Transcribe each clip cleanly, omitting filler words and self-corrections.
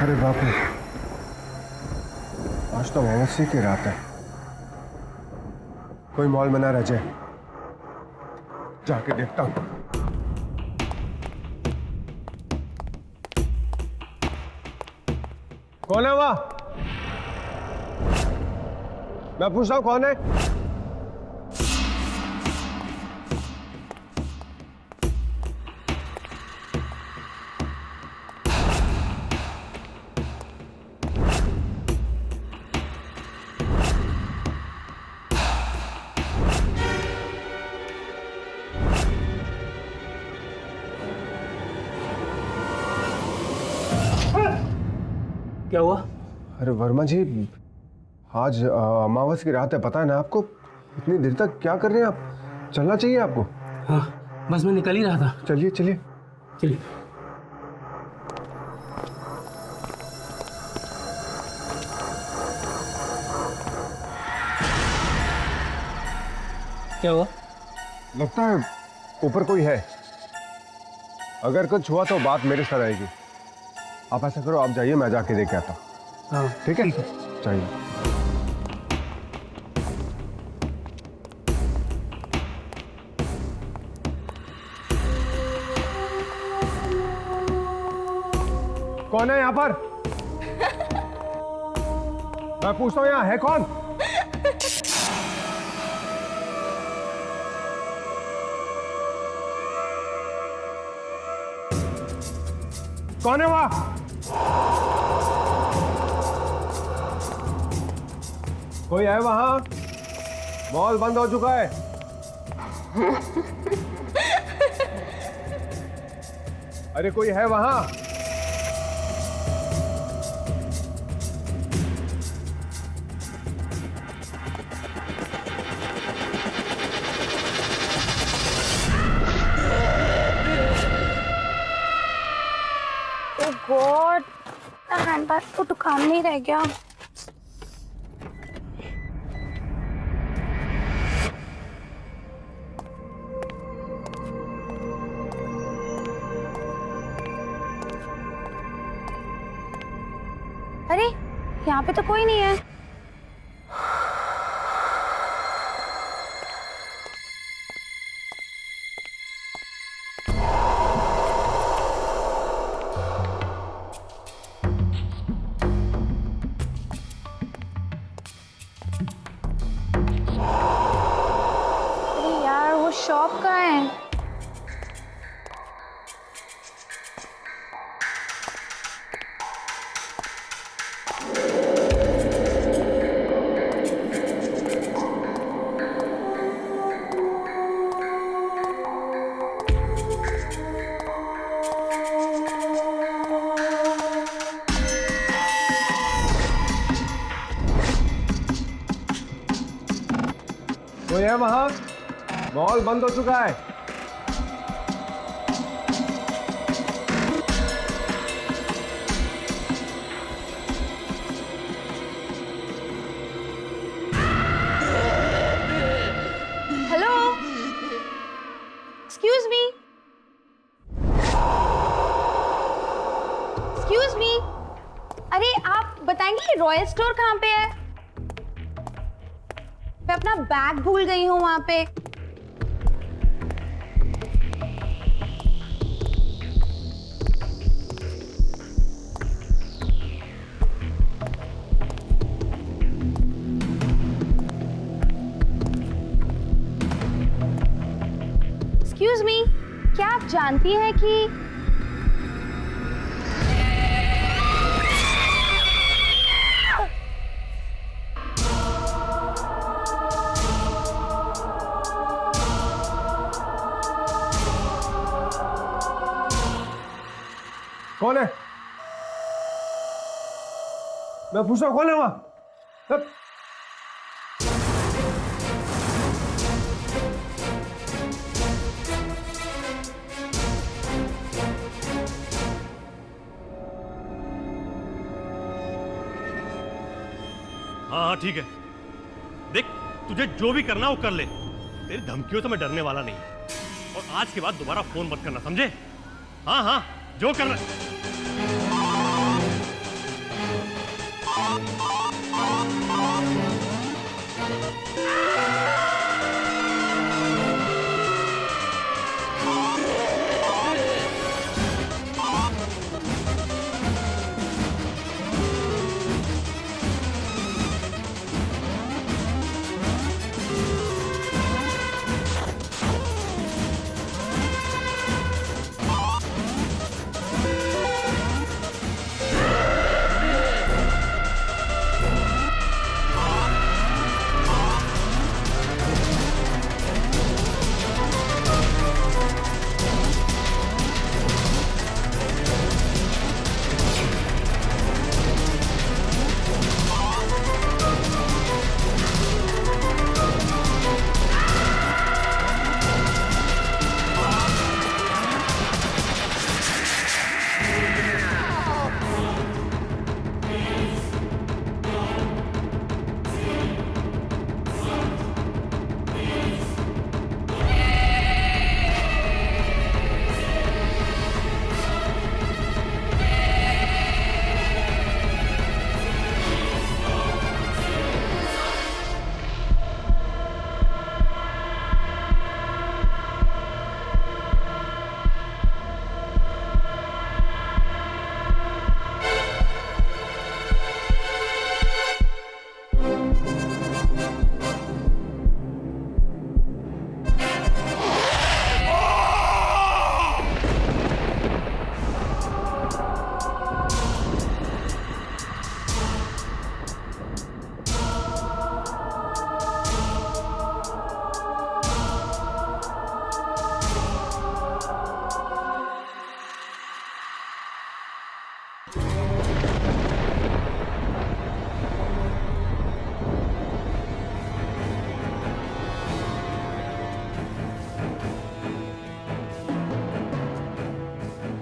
अरे बाप रे, आज तो अमावस्या की रात है। कोई मॉल में ना रह जाए, जाके देखता हूं। कौन है वहां? मैं पूछ रहा हूं कौन है? क्या हुआ? अरे वर्मा जी, आज अमावस की रात है, पता है ना आपको? इतनी देर तक क्या कर रहे हैं आप? चलना चाहिए आपको। हाँ, बस मैं निकल ही रहा था। चलिए चलिए चलिए। क्या हुआ? लगता है ऊपर कोई है। अगर कुछ हुआ तो बात मेरे साथ आएगी। आप ऐसा करो, आप जाइए, मैं जाके देख के आता हूँ। हाँ ठीक है, चाहिए। कौन है यहाँ पर? मैं पूछता हूँ, यहाँ है कौन? कौन है वहां? कोई है वहां? मॉल बंद हो चुका है। अरे कोई है वहां? गॉड, हैंडबैग तो काम नहीं रह गया। अरे यहाँ पे तो कोई नहीं है। शॉप कहाँ है? कोई है वहां? मॉल बंद हो चुका है। Hello, excuse me, excuse me. अरे आप बताएंगे रॉयल स्टोर कहाँ पे है? मैं अपना बैग भूल गई हूँ वहां पे। एक्सक्यूज मी, क्या आप जानती हैं कि कौन है? मैं पूछ रहा हूं कौन है वहां? हाँ ठीक है, देख तुझे जो भी करना वो कर ले। तेरी धमकियों से मैं डरने वाला नहीं, और आज के बाद दोबारा फोन मत करना, समझे? हाँ हाँ, जो करना।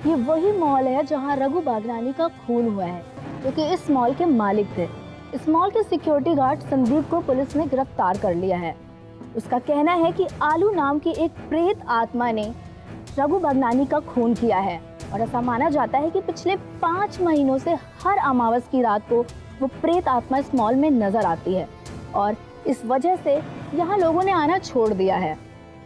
ये वही मॉल है जहां रघु बागनानी का खून हुआ है, जो कि इस मॉल के मालिक थे। इस मॉल के सिक्योरिटी गार्ड संदीप को पुलिस ने गिरफ्तार कर लिया है। उसका कहना है कि आलू नाम की एक प्रेत आत्मा ने रघु बागनानी का खून किया है और ऐसा माना जाता है कि पिछले 5 महीनों से हर अमावस की रात को वो प्रेत आत्मा इस मॉल में नजर आती है और इस वजह से यहाँ लोगों ने आना छोड़ दिया है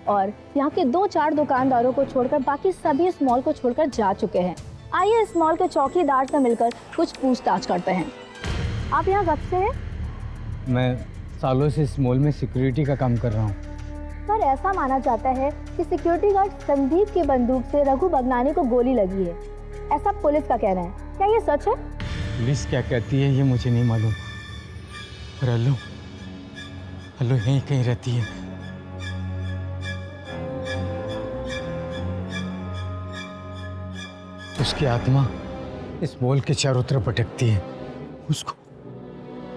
और यहाँ के 2-4 दुकानदारों को छोड़कर बाकी सभी इस मॉल को छोड़कर जा चुके हैं। आइए इस मॉल के चौकीदार से मिलकर कुछ पूछताछ करते हैं। आप यहाँ कब से हैं? मैं सालों से इस मॉल में सिक्योरिटी का काम कर रहा हूँ। पर ऐसा माना जाता है कि सिक्योरिटी गार्ड संदीप की बंदूक से रघु बागनानी को गोली लगी है, ऐसा पुलिस का कहना है। क्या ये सच है? पुलिस क्या कहती है ये मुझे नहीं मालूम, पर अल्लू यहीं कहीं रहती है। उसकी आत्मा इस मॉल के चारों तरफ भटकती है।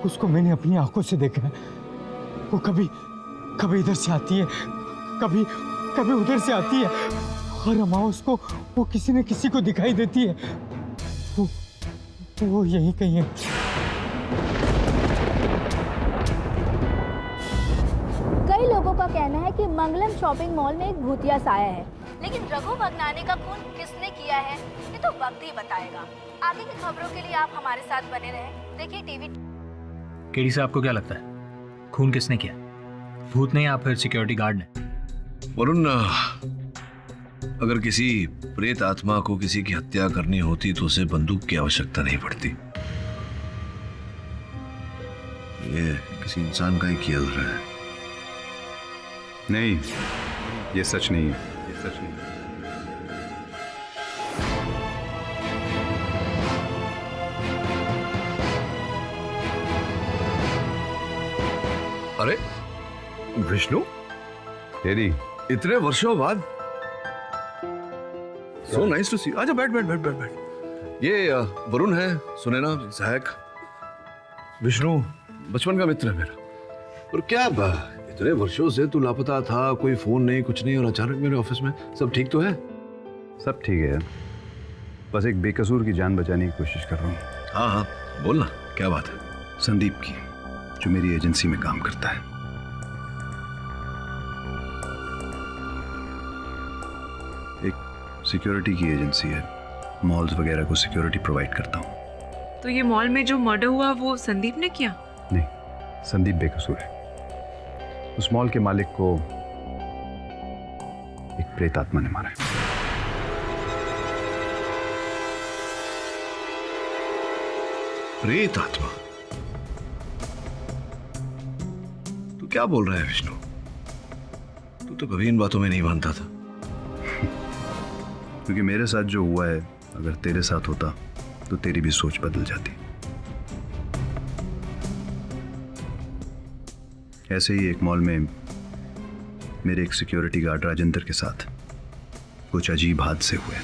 उसको मैंने अपनी आंखों से देखा है। वो कभी इधर से आती है, कभी उधर से आती है और अमावस को वो किसी न किसी को दिखाई देती है। वो यहीं कहीं है। कई लोगों का कहना है कि मंगलम शॉपिंग मॉल में एक भूतिया साया है, लेकिन रघु बागनानी का खून किसने किया है ये तो वक्त ही बताएगा। आगे की खबरों के लिए आप हमारे साथ बने रहें। देखिए टीवी। केडी से आपको क्या लगता है खून किसने किया? भूत ने या फिर सिक्योरिटी गार्ड ने? वरुण, अगर किसी प्रेत आत्मा को किसी की हत्या करनी होती तो उसे बंदूक की आवश्यकता नहीं पड़ती। ये किसी इंसान का ही किया जा रहा है। नहीं, ये सच नहीं है, ये सच नहीं है। अरे विष्णु, तेरी इतने वर्षों बाद सो नाइस टू सी। आजा, बैठ। ये वरुण है, सुनैना, सहायक। विष्णु बचपन का मित्र है मेरा। और क्या इतने वर्षों से तू लापता था, कोई फोन नहीं, कुछ नहीं, और अचानक मेरे ऑफिस में। सब ठीक तो है? सब ठीक है, बस एक बेकसूर की जान बचाने की कोशिश कर रहा हूँ। हाँ, बोलना, क्या बात है? संदीप की, जो मेरी एजेंसी में काम करता है। एक सिक्योरिटी की एजेंसी है, मॉल्स वगैरह को सिक्योरिटी प्रोवाइड करता हूँ। तो ये मॉल में जो मर्डर हुआ वो संदीप ने किया? नहीं, संदीप बेकसूर है। उस मॉल के मालिक को एक प्रेत आत्मा ने मारा है। प्रेत आत्मा? तू क्या बोल रहा है विष्णु? तू तो कभी इन बातों में नहीं मानता था। क्योंकि मेरे साथ जो हुआ है, अगर तेरे साथ होता तो तेरी भी सोच बदल जाती। ऐसे ही एक मॉल में मेरे एक सिक्योरिटी गार्ड राजेंद्र के साथ कुछ अजीब हादसे हुए।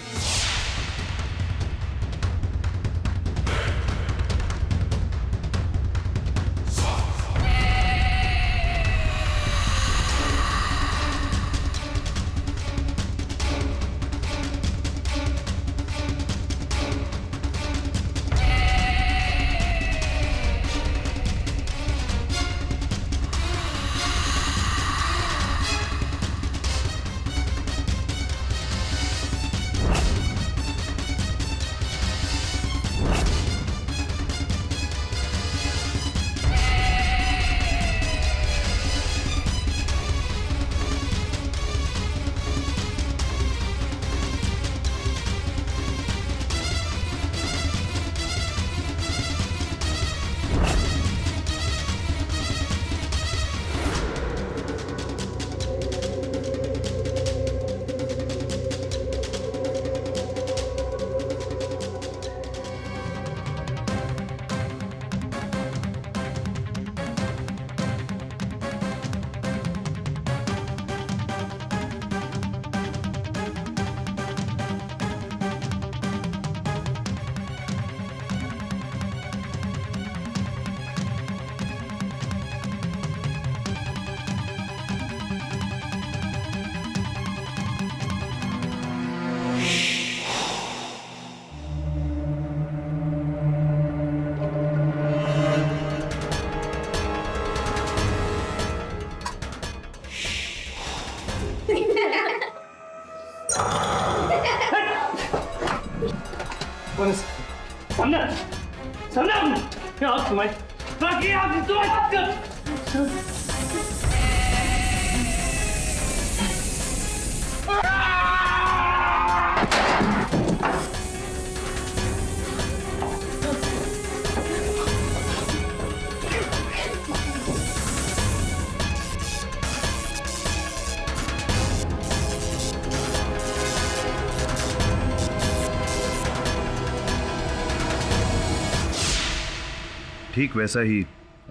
ठीक वैसा ही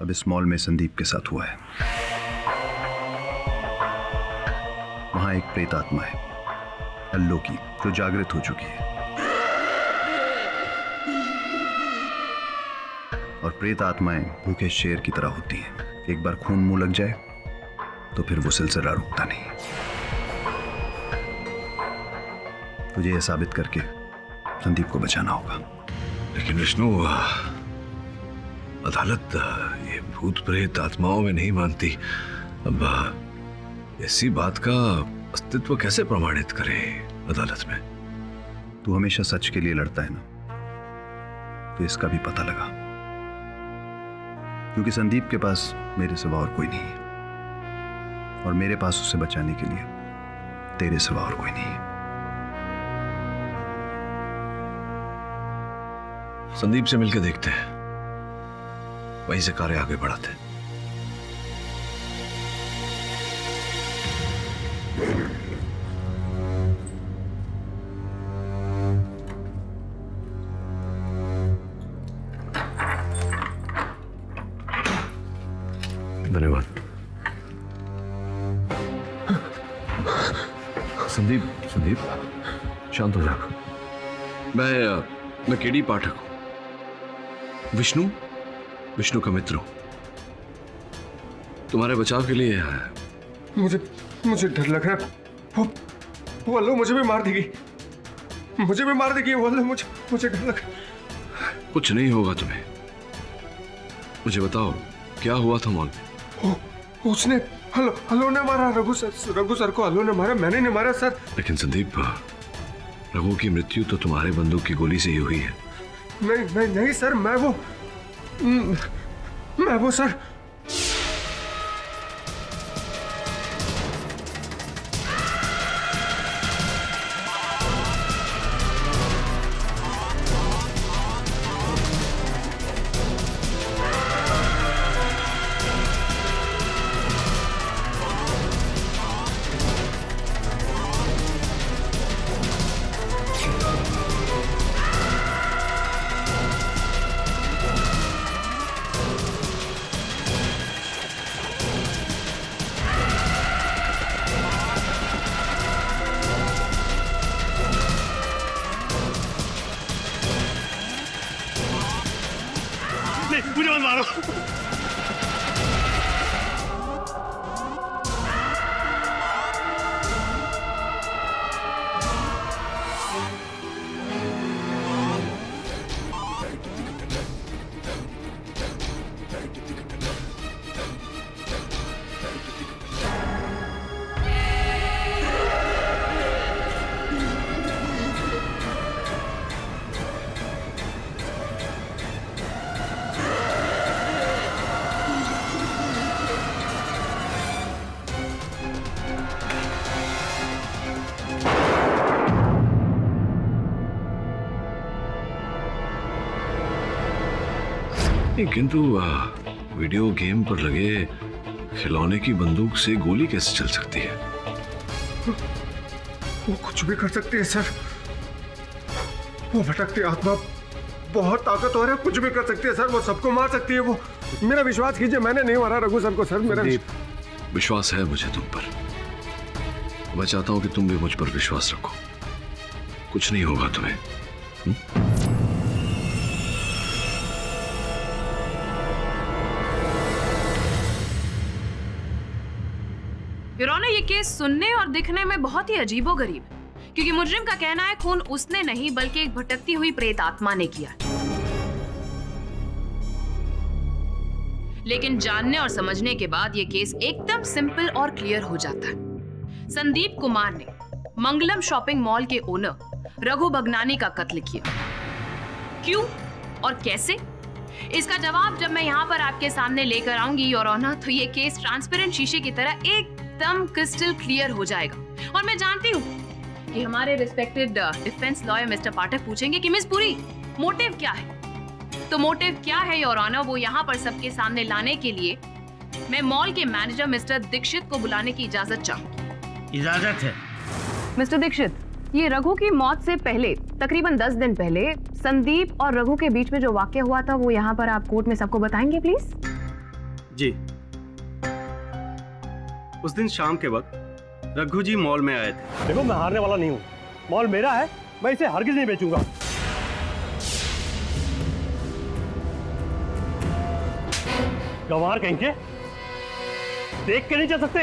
अब इस मॉल में संदीप के साथ हुआ है। वहां एक प्रेत आत्मा है, अल्लो की, जो जागृत हो चुकी है। और प्रेत आत्माएं भूखे शेर की तरह होती हैं। एक बार खून मुंह लग जाए तो फिर वो सिलसिला रुकता नहीं। तुझे यह साबित करके संदीप को बचाना होगा। लेकिन विष्णु, अदालत ये भूत प्रेत आत्माओं में नहीं मानती। अब ऐसी बात का अस्तित्व कैसे प्रमाणित करे अदालत में? तू हमेशा सच के लिए लड़ता है ना, तो इसका भी पता लगा। क्योंकि संदीप के पास मेरे सिवा और कोई नहीं है, और मेरे पास उसे बचाने के लिए तेरे सिवा और कोई नहीं है। संदीप से मिलकर देखते हैं, वहीं से कार्य आगे बढ़ाते हैं। धन्यवाद। संदीप, संदीप शांत हो जा। मैं केडी पाठक हूं, विष्णु का मित्र हूं। तुम्हारे बचाव के लिए आया है। मुझे डर लग रहा है। वो अल्लो मुझे भी मार देगी, वो अल्लो मुझे डर लग रहा है। कुछ नहीं होगा तुम्हें। मुझे बताओ क्या हुआ था मॉल में? उसने अल्लो ने मारा, रघु सर को अल्लो ने मारा, मैंने नहीं मारा सर। लेकिन संदीप, रघु की मृत्यु तो तुम्हारे बंदूक की गोली से ही हुई है। नहीं सर, मैं वो सर। नहीं, किंतु वीडियो गेम पर लगे खिलौने की बंदूक से गोली कैसे चल सकती है? वो कुछ भी कर सकती है सर। वो भटकती आत्मा बहुत ताकतवर है, कुछ भी कर सकती है सर। वो सबको मार सकती है। वो मेरा विश्वास कीजिए, मैंने नहीं मारा रघु सर को सर। मेरा विश्वास है मुझे तुम पर। मैं चाहता हूं कि तुम भी मुझ पर विश्वास रखो। कुछ नहीं होगा तुम्हें। योर ऑनर, ये केस सुनने और दिखने में बहुत ही अजीबोगरीब है, क्योंकि मुजरिम का कहना है खून उसने नहीं बल्कि एक भटकती हुई प्रेत आत्मा ने किया। लेकिन जानने और समझने के बाद ये केस एकदम सिंपल और क्लियर हो जाता है। संदीप कुमार ने मंगलम शॉपिंग मॉल के ओनर रघु बगनानी का कत्ल किया। क्यों और कैसे, इसका जवाब जब मैं यहाँ पर आपके सामने लेकर आऊंगी योर ऑनर, तो ये केस ट्रांसपेरेंट शीशे की तरह एकदम क्रिस्टल क्लियर हो जाएगा। और मैं जानती हूँ कि हमारे रिस्पेक्टेड डिफेंस लॉयर मिस्टर पाठक पूछेंगे कि मिस पुरी, मोटिव क्या है? तो मोटिव क्या है योर ऑनर, वो यहाँ पर सबके सामने लाने के लिए मैं मॉल के मैनेजर मिस्टर दीक्षित को बुलाने की इजाजत चाहूंगी। इजाजत है। मिस्टर दीक्षित, ये रघु की मौत से पहले तकरीबन 10 दिन पहले संदीप और रघु के बीच में जो वाकया हुआ था वो यहाँ पर आप कोर्ट में सबको बताएंगे प्लीज? जी, उस दिन शाम के वक्त रघु जी मॉल में आए थे। देखो, मैं हारने वाला नहीं हूँ। मॉल मेरा है, मैं इसे हरगिज नहीं बेचूंगा। गंवार कहीं के, देख के नहीं चल सकते।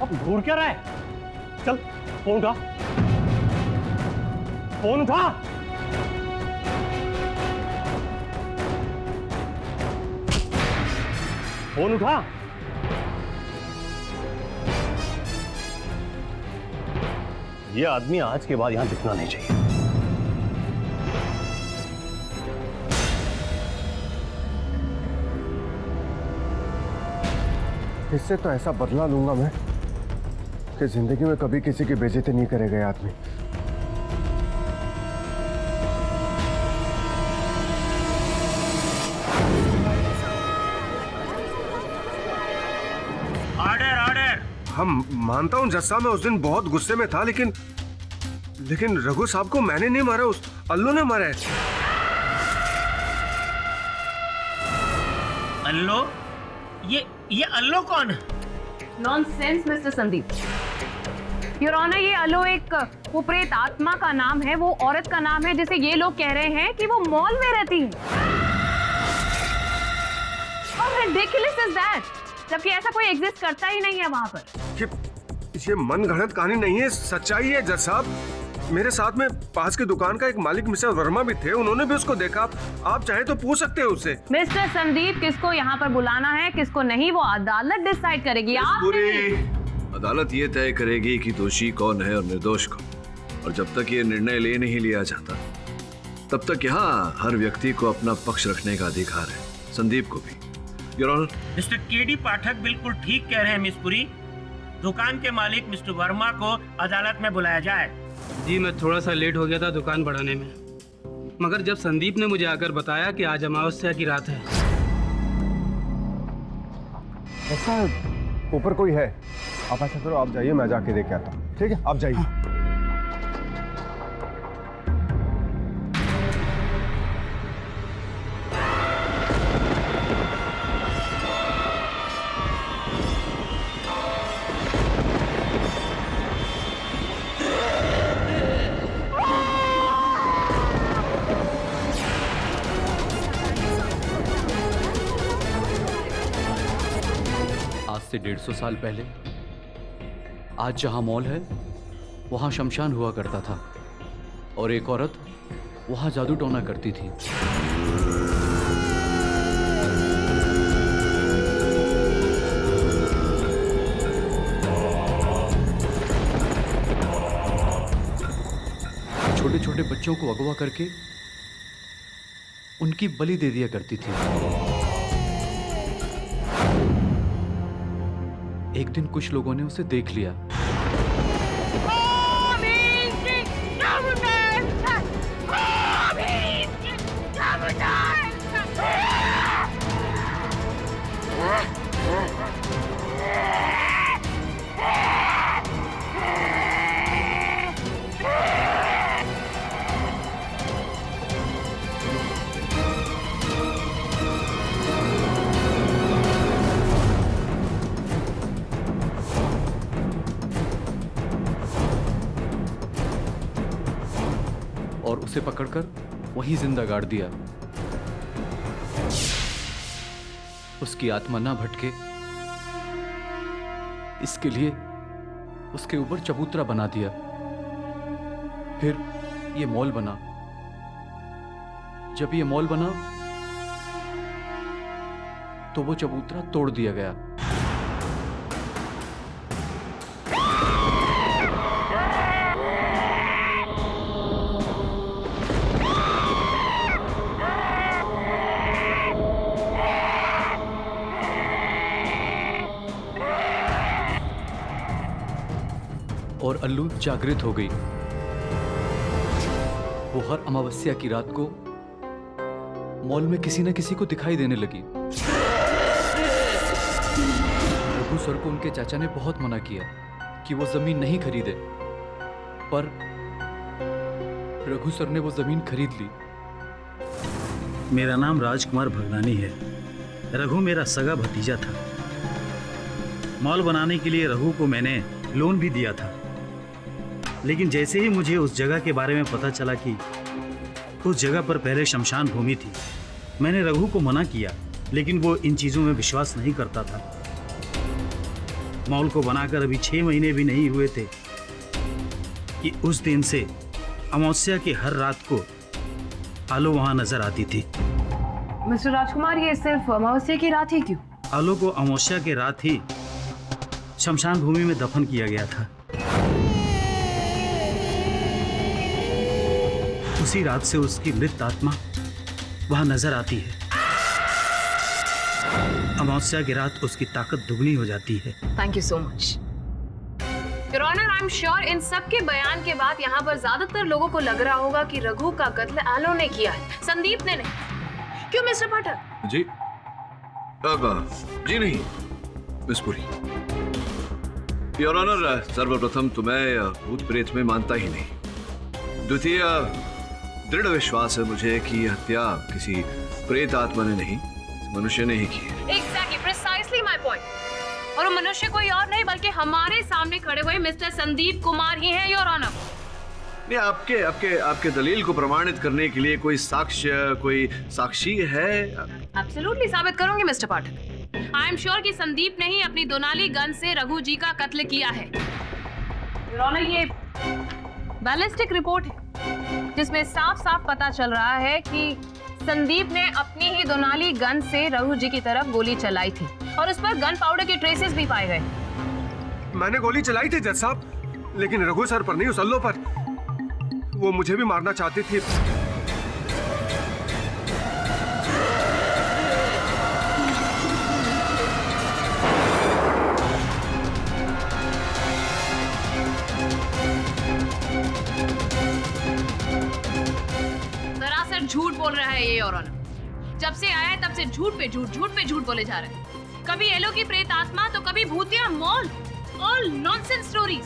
अब घूर क्या रहा है? चल फोन उठा, फोन उठा। फोन उठा। ये आदमी आज के बाद यहां दिखना नहीं चाहिए। इससे तो ऐसा बदला लूंगा मैं कि जिंदगी में कभी किसी की बेइज्जती नहीं करेगा ये आदमी। Order order. हम मानता हूं जज साहब, मैं उस दिन बहुत गुस्से में था, लेकिन रघु साहब को मैंने नहीं मारा, उस अल्लू ने मारा है। अल्लो? ये अल्लो कौन है? Nonsense mister Sandeep. Your honour, ये अल्लो एक वो प्रेत आत्मा का नाम है, वो औरत का नाम है जिसे ये लोग कह रहे हैं कि वो मॉल में रहती है। How ridiculous is that? जबकि ऐसा कोई एग्जिस्ट करता ही नहीं है वहां पर। ये मनगढ़ंत कहानी नहीं है, सच्चाई है जज साहब। मेरे साथ में पास की दुकान का एक मालिक मिस्टर वर्मा भी थे, उन्होंने भी उसको देखा। आप चाहे तो पूछ सकते हैं उससे। मिस्टर संदीप, किसको यहाँ पर बुलाना है किसको नहीं वो अदालत डिसाइड करेगी। आप पूरी अदालत ये तय करेगी कि दोषी कौन है और निर्दोष कौन। और जब तक ये निर्णय ले नहीं लिया जाता तब तक यहाँ हर व्यक्ति को अपना पक्ष रखने का अधिकार है, संदीप को भी। योर ऑनर, मिस्टर केडी पाठक बिल्कुल ठीक कह रहे हैं मिस पुरी। दुकान के मालिक मिस्टर वर्मा को अदालत में बुलाया जाए। जी, मैं थोड़ा सा लेट हो गया था दुकान बढ़ाने में, मगर जब संदीप ने मुझे आकर बताया कि आज अमावस्या की रात है। ऐसा ऊपर कोई है? आप ऐसा करो, आप जाइए, मैं जाके देख के आता हूँ। ठीक है, आप जाइए। 150 साल पहले आज जहां मॉल है वहां शमशान हुआ करता था और एक औरत वहां जादू टोना करती थी। छोटे छोटे बच्चों को अगवा करके उनकी बलि दे दिया करती थी। एक दिन कुछ लोगों ने उसे देख लिया। और उसे पकड़कर वहीं जिंदा गाड़ दिया। उसकी आत्मा ना भटके इसके लिए उसके ऊपर चबूतरा बना दिया। फिर ये मॉल बना। जब ये मॉल बना तो वो चबूतरा तोड़ दिया गया। और अल्लू जागृत हो गई। वो हर अमावस्या की रात को मॉल में किसी न किसी को दिखाई देने लगी। रघु सर को उनके चाचा ने बहुत मना किया कि वो जमीन नहीं खरीदे, पर रघु सर ने वो जमीन खरीद ली। मेरा नाम राजकुमार भगनानी है। रघु मेरा सगा भतीजा था। मॉल बनाने के लिए रघु को मैंने लोन भी दिया था, लेकिन जैसे ही मुझे उस जगह के बारे में पता चला कि उस जगह पर पहले शमशान भूमि थी, मैंने रघु को मना किया, लेकिन वो इन चीज़ों में विश्वास नहीं करता था। मॉल को बनाकर अभी 6 महीने भी नहीं हुए थे कि उस दिन से अमावस्या की हर रात को आलो वहाँ नजर आती थी। मिस्टर राजकुमार, ये सिर्फ अमावस्या की रात ही क्यों? आलो को अमावस्या की रात ही शमशान भूमि में दफन किया गया था। उसी रात से उसकी मृत आत्मा वहां नजर आती है। अमावस्या की रात उसकी ताकत दुगनी हो जाती है। Thank you so much your honour. I am sure इन सब के बयान के बाद यहाँ पर ज्यादातर लोगों को लग रहा होगा कि रघु का कत्ल आलो ने किया है, संदीप ने नहीं। क्यों मिस्टर पाठक? जी जी नहीं मिस पुरी। योर ऑनर, सर्वप्रथम तो मैं भूत प्रेत में मानता ही नहीं। द्वितीय, दृढ़ विश्वास है मुझे कि यह हत्या किसी प्रेत आत्मा ने नहीं, मनुष्य ने ही की है। Exactly, precisely my point. और वो मनुष्य कोई और नहीं बल्कि हमारे सामने खड़े हुए मिस्टर संदीप कुमार ही हैं, योर ऑनर। नहीं, आपके आपके आपके दलील को प्रमाणित करने के लिए कोई साक्षी है? एब्सोल्युटली साबित करूंगी mister Pathak. I am sure कि संदीप ने ही अपनी दोनाली गन से रघु जी का कत्ल किया है। योर ऑनर, ये बैलिस्टिक रिपोर्ट है जिसमें साफ साफ पता चल रहा है कि संदीप ने अपनी ही दोनाली गन से रघु जी की तरफ गोली चलाई थी और उस पर गन पाउडर के ट्रेसेस भी पाए गए। मैंने गोली चलाई थी जज साहब, लेकिन रघु सर पर नहीं, उस अल्लो पर। वो मुझे भी मारना चाहती थी। झूठ बोल रहा है ये, और जब से आया है तब से झूठ पे झूठ बोले जा रहे हैं। कभी एलो की प्रेत आत्मा तो कभी भूतिया मॉल, ऑल नॉनसेंस स्टोरीज।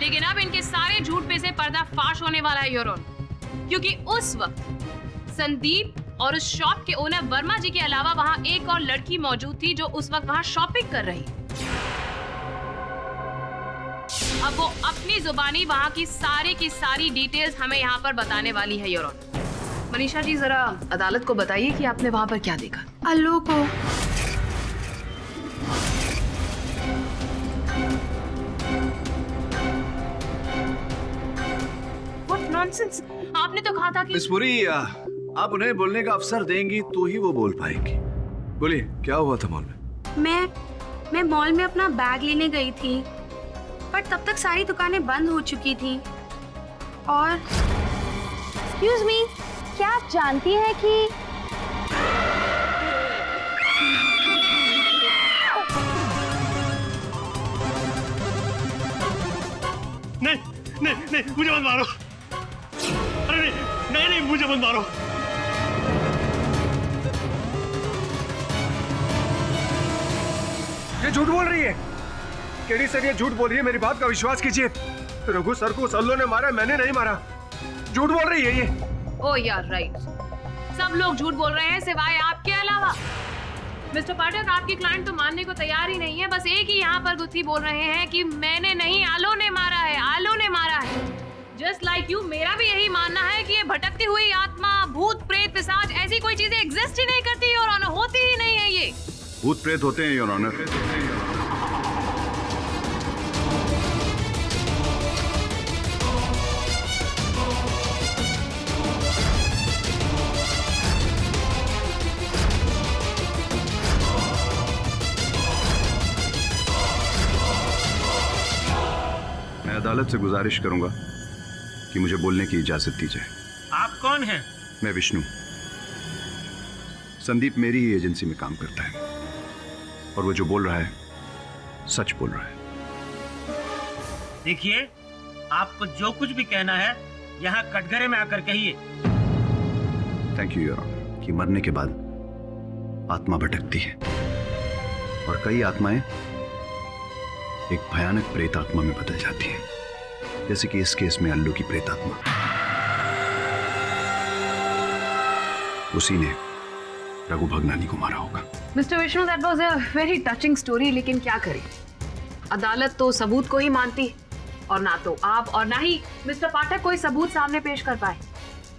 लेकिन अब इनके सारे झूठ पे से पर्दा फाश होने वाला है योर ऑनर, क्योंकि उस वक्त संदीप और उस शॉप के ओनर वर्मा जी के अलावा वहां एक और लड़की मौजूद थी जो उस वक्त वहां शॉपिंग कर रही। अब वो अपनी जुबानी वहां की सारी डिटेल्स हमें यहाँ पर बताने वाली है योर ऑनर। मनीषा जी, जरा अदालत को बताइए कि आपने वहां पर क्या देखा। अल्लू को नॉनसेंस। आपने तो कहा था कि मिस पुरी, आप उन्हें बोलने का अवसर देंगी तो ही वो बोल पाएंगी। बोलिए, क्या हुआ था मॉल में? मैं मॉल में अपना बैग लेने गई थी, पर तब तक सारी दुकानें बंद हो चुकी थी। और एक्सक्यूज मी, क्या आप जानती हैं कि नहीं, मुझे मत मारो। अरे नहीं, मुझे मत मारो। ये झूठ बोल रही है। केडी सर ये झूठ बोल रही है, मेरी बात का विश्वास कीजिए। रघु सर को उस अल्लो ने मारा, मैंने नहीं मारा। झूठ बोल रही है ये। ओ यार राइट, सब लोग झूठ बोल रहे हैं सिवाय आपके अलावा। मिस्टर पाठक, आपकी क्लाइंट तो मानने को तैयार ही नहीं है। बस एक ही यहाँ पर गुत्थी बोल रहे हैं कि मैंने नहीं, आलो ने मारा है, आलो ने मारा है। जस्ट लाइक यू, मेरा भी यही मानना है कि ये भटकती हुई आत्मा, भूत प्रेत पिशाच, ऐसी कोई चीजें एग्जिस्ट ही नहीं करती और होती ही नहीं है। ये भूत प्रेत होते हैं योर ऑनर। मैं अदालत से गुजारिश करूंगा कि मुझे बोलने की इजाजत दी जाए। आप कौन हैं? मैं विष्णु। संदीप मेरी ही एजेंसी में काम करता है और वो जो बोल रहा है सच बोल रहा है। देखिए, आपको जो कुछ भी कहना है यहाँ कटघरे में आकर कहिए। Thank you your honour. कि मरने के बाद आत्मा भटकती है और कई आत्माएं एक भयानक प्रेत आत्मा में बदल जाती है, जैसे कि इस केस में अल्लू की प्रेत आत्मा। उसी ने रघु भगनानी को मारा होगा। Mister Vishnu, that was a very touching story, लेकिन क्या करें, अदालत तो सबूत को ही मानती है और ना तो आप और ना ही मिस्टर पाठक कोई सबूत सामने पेश कर पाए।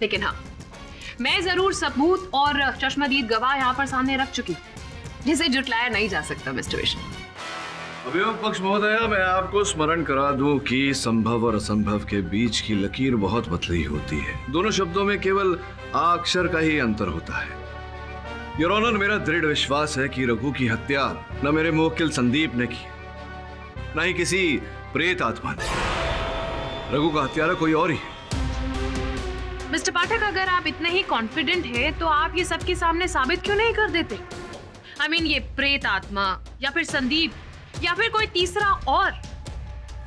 लेकिन हाँ, मैं जरूर सबूत और चश्मदीद गवाह यहाँ पर सामने रख चुकी, जिसे जुटलाया नहीं जा सकता। मिस्टर विष्णु, अभियोग पक्ष महोदया, मैं आपको स्मरण करा दूं कि संभव और असंभव के बीच की लकीर बहुत पतली होती है। दोनों शब्दों में केवल आ अक्षर का ही अंतर होता है। योर ऑनर, मेरा दृढ़ विश्वास है कि रघु की हत्या न मेरे मुवक्किल संदीप ने की, न ही किसी प्रेत आत्मा ने। रघु का हत्यारा कोई और ही है। मिस्टर पाठक, अगर आप इतने ही कॉन्फिडेंट हैं तो आप ये सबके सामने साबित क्यों नहीं कर देते? I mean, ये प्रेत आत्मा या फिर संदीप या फिर कोई तीसरा और,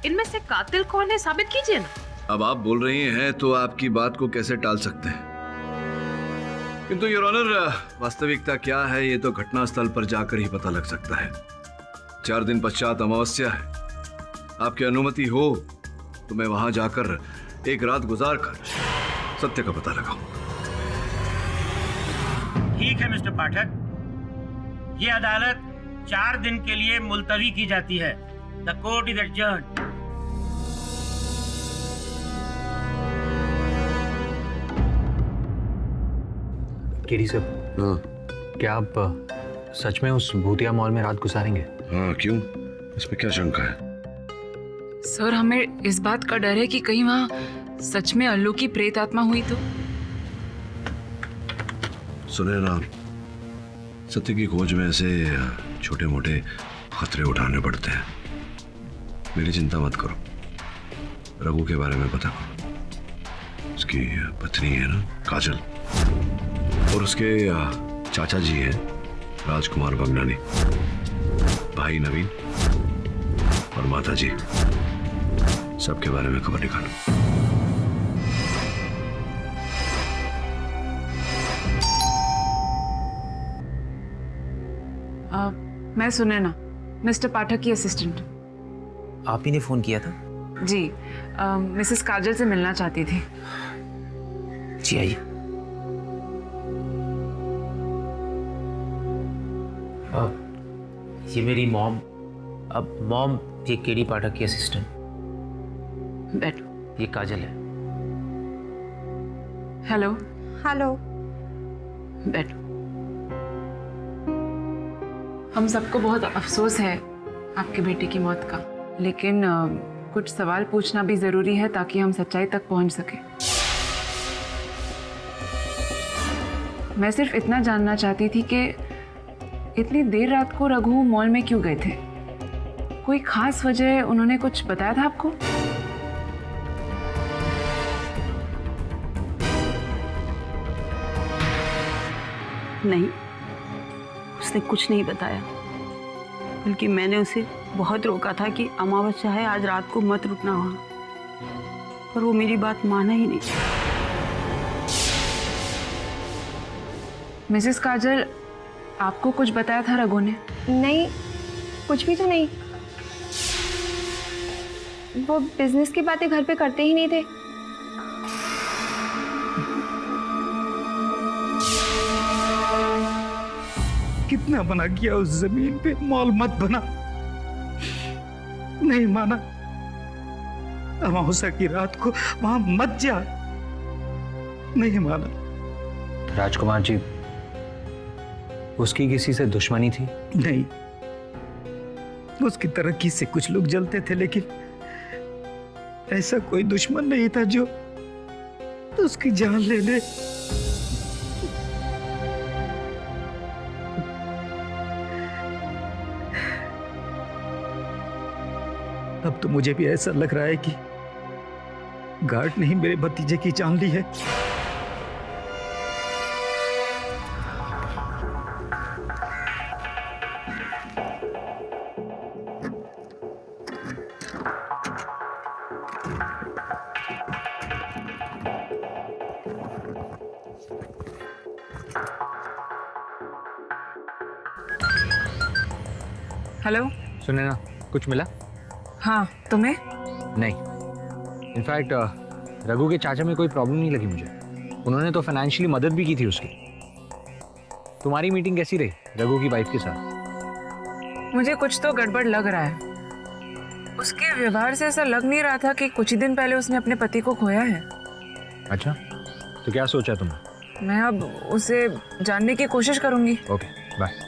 इनमें से कातिल कौन है, साबित कीजिए ना। अब आप बोल रही हैं तो आपकी बात को कैसे टाल सकते हैं? किंतु योर ऑनर, वास्तविकता क्या है ये तो घटनास्थल पर जाकर ही पता लग सकता है। 4 दिन पश्चात अमावस्या है। आपकी अनुमति हो तो मैं वहां जाकर एक रात गुजार कर सत्य का पता लगाऊं। ठीक है मिस्टर पाठक, ये अदालत 4 दिन के लिए मुलतवी की जाती है। The court is adjourned. KD sir, क्या आप सच में उस भूतिया मॉल में रात गुजारेंगे? हाँ, क्यों? इसमें क्या शंका है? सर, हमें इस बात का डर है कि कहीं वहाँ सच में अल्लू की प्रेत आत्मा हुई तो। सुने ना, सत्य की खोज में ऐसे छोटे मोटे खतरे उठाने पड़ते हैं। मेरी चिंता मत करो, रघु के बारे में पता करो। उसकी पत्नी है ना काजल, और उसके चाचा जी हैं राजकुमार भगनानी, भाई नवीन और माता जी, सबके बारे में खबर निकालो। मैं सुने ना, मिस्टर पाठक की असिस्टेंट। आप ही ने फोन किया था? जी, मिसेस काजल से मिलना चाहती थी। जी आइए। ये मेरी मॉम। अब मॉम, ये केडी पाठक की असिस्टेंट। बैठो। ये काजल है। हेलो। हेलो। बैठो। हम सबको बहुत अफसोस है आपके बेटे की मौत का, लेकिन कुछ सवाल पूछना भी जरूरी है ताकि हम सच्चाई तक पहुंच सके। मैं सिर्फ इतना जानना चाहती थी कि इतनी देर रात को रघु मॉल में क्यों गए थे? कोई खास वजह उन्होंने कुछ बताया था आपको? नहीं, उसने कुछ नहीं बताया, बल्कि मैंने उसे बहुत रोका था कि अमावस्या है, आज रात को मत रुकना वहां, पर वो मेरी बात माना ही नहीं। मिसेस काजल, आपको कुछ बताया था रघु ने? नहीं, कुछ भी तो नहीं। वो बिजनेस की बातें घर पे करते ही नहीं थे। कितना मना किया उस जमीन पे मॉल मत बना, नहीं माना। अमावस्या की रात को वहां मत जा, नहीं माना। राजकुमार जी, उसकी किसी से दुश्मनी थी? नहीं, उसकी तरक्की से कुछ लोग जलते थे, लेकिन ऐसा कोई दुश्मन नहीं था जो उसकी जान ले ले। अब तो मुझे भी ऐसा लग रहा है कि गार्ड ने ही मेरे भतीजे की जान ली है। हेलो, सुने ना, कुछ मिला? हाँ, तुम्हें? नहीं, इनफैक्ट रघु के चाचा में कोई प्रॉब्लम नहीं लगी मुझे। उन्होंने तो फाइनेंशियली मदद भी की थी उसकी। तुम्हारी मीटिंग कैसी रही रघु की वाइफ के साथ? मुझे कुछ तो गड़बड़ लग रहा है। उसके व्यवहार से ऐसा लग नहीं रहा था कि कुछ ही दिन पहले उसने अपने पति को खोया है। अच्छा, तो क्या सोचा तुमने? मैं अब उसे जानने की कोशिश करूंगी। Okay, bye.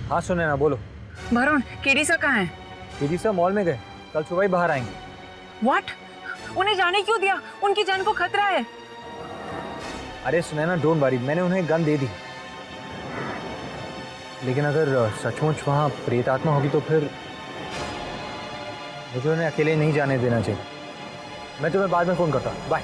हाँ सुने ना, बोलो। वरुण, केडी सर कहाँ हैं? केडी सर मॉल में गए, कल सुबह ही बाहर आएंगे। व्हाट? उन्हें जाने क्यों दिया? उनकी जान को खतरा है। अरे सुने ना, डोंट वरी, मैंने उन्हें गन दे दी। लेकिन अगर सचमुच वहाँ प्रेत आत्मा होगी तो फिर मुझे उन्हें अकेले नहीं जाने देना चाहिए। मैं तुम्हें बाद में फोन करता हूँ, बाय।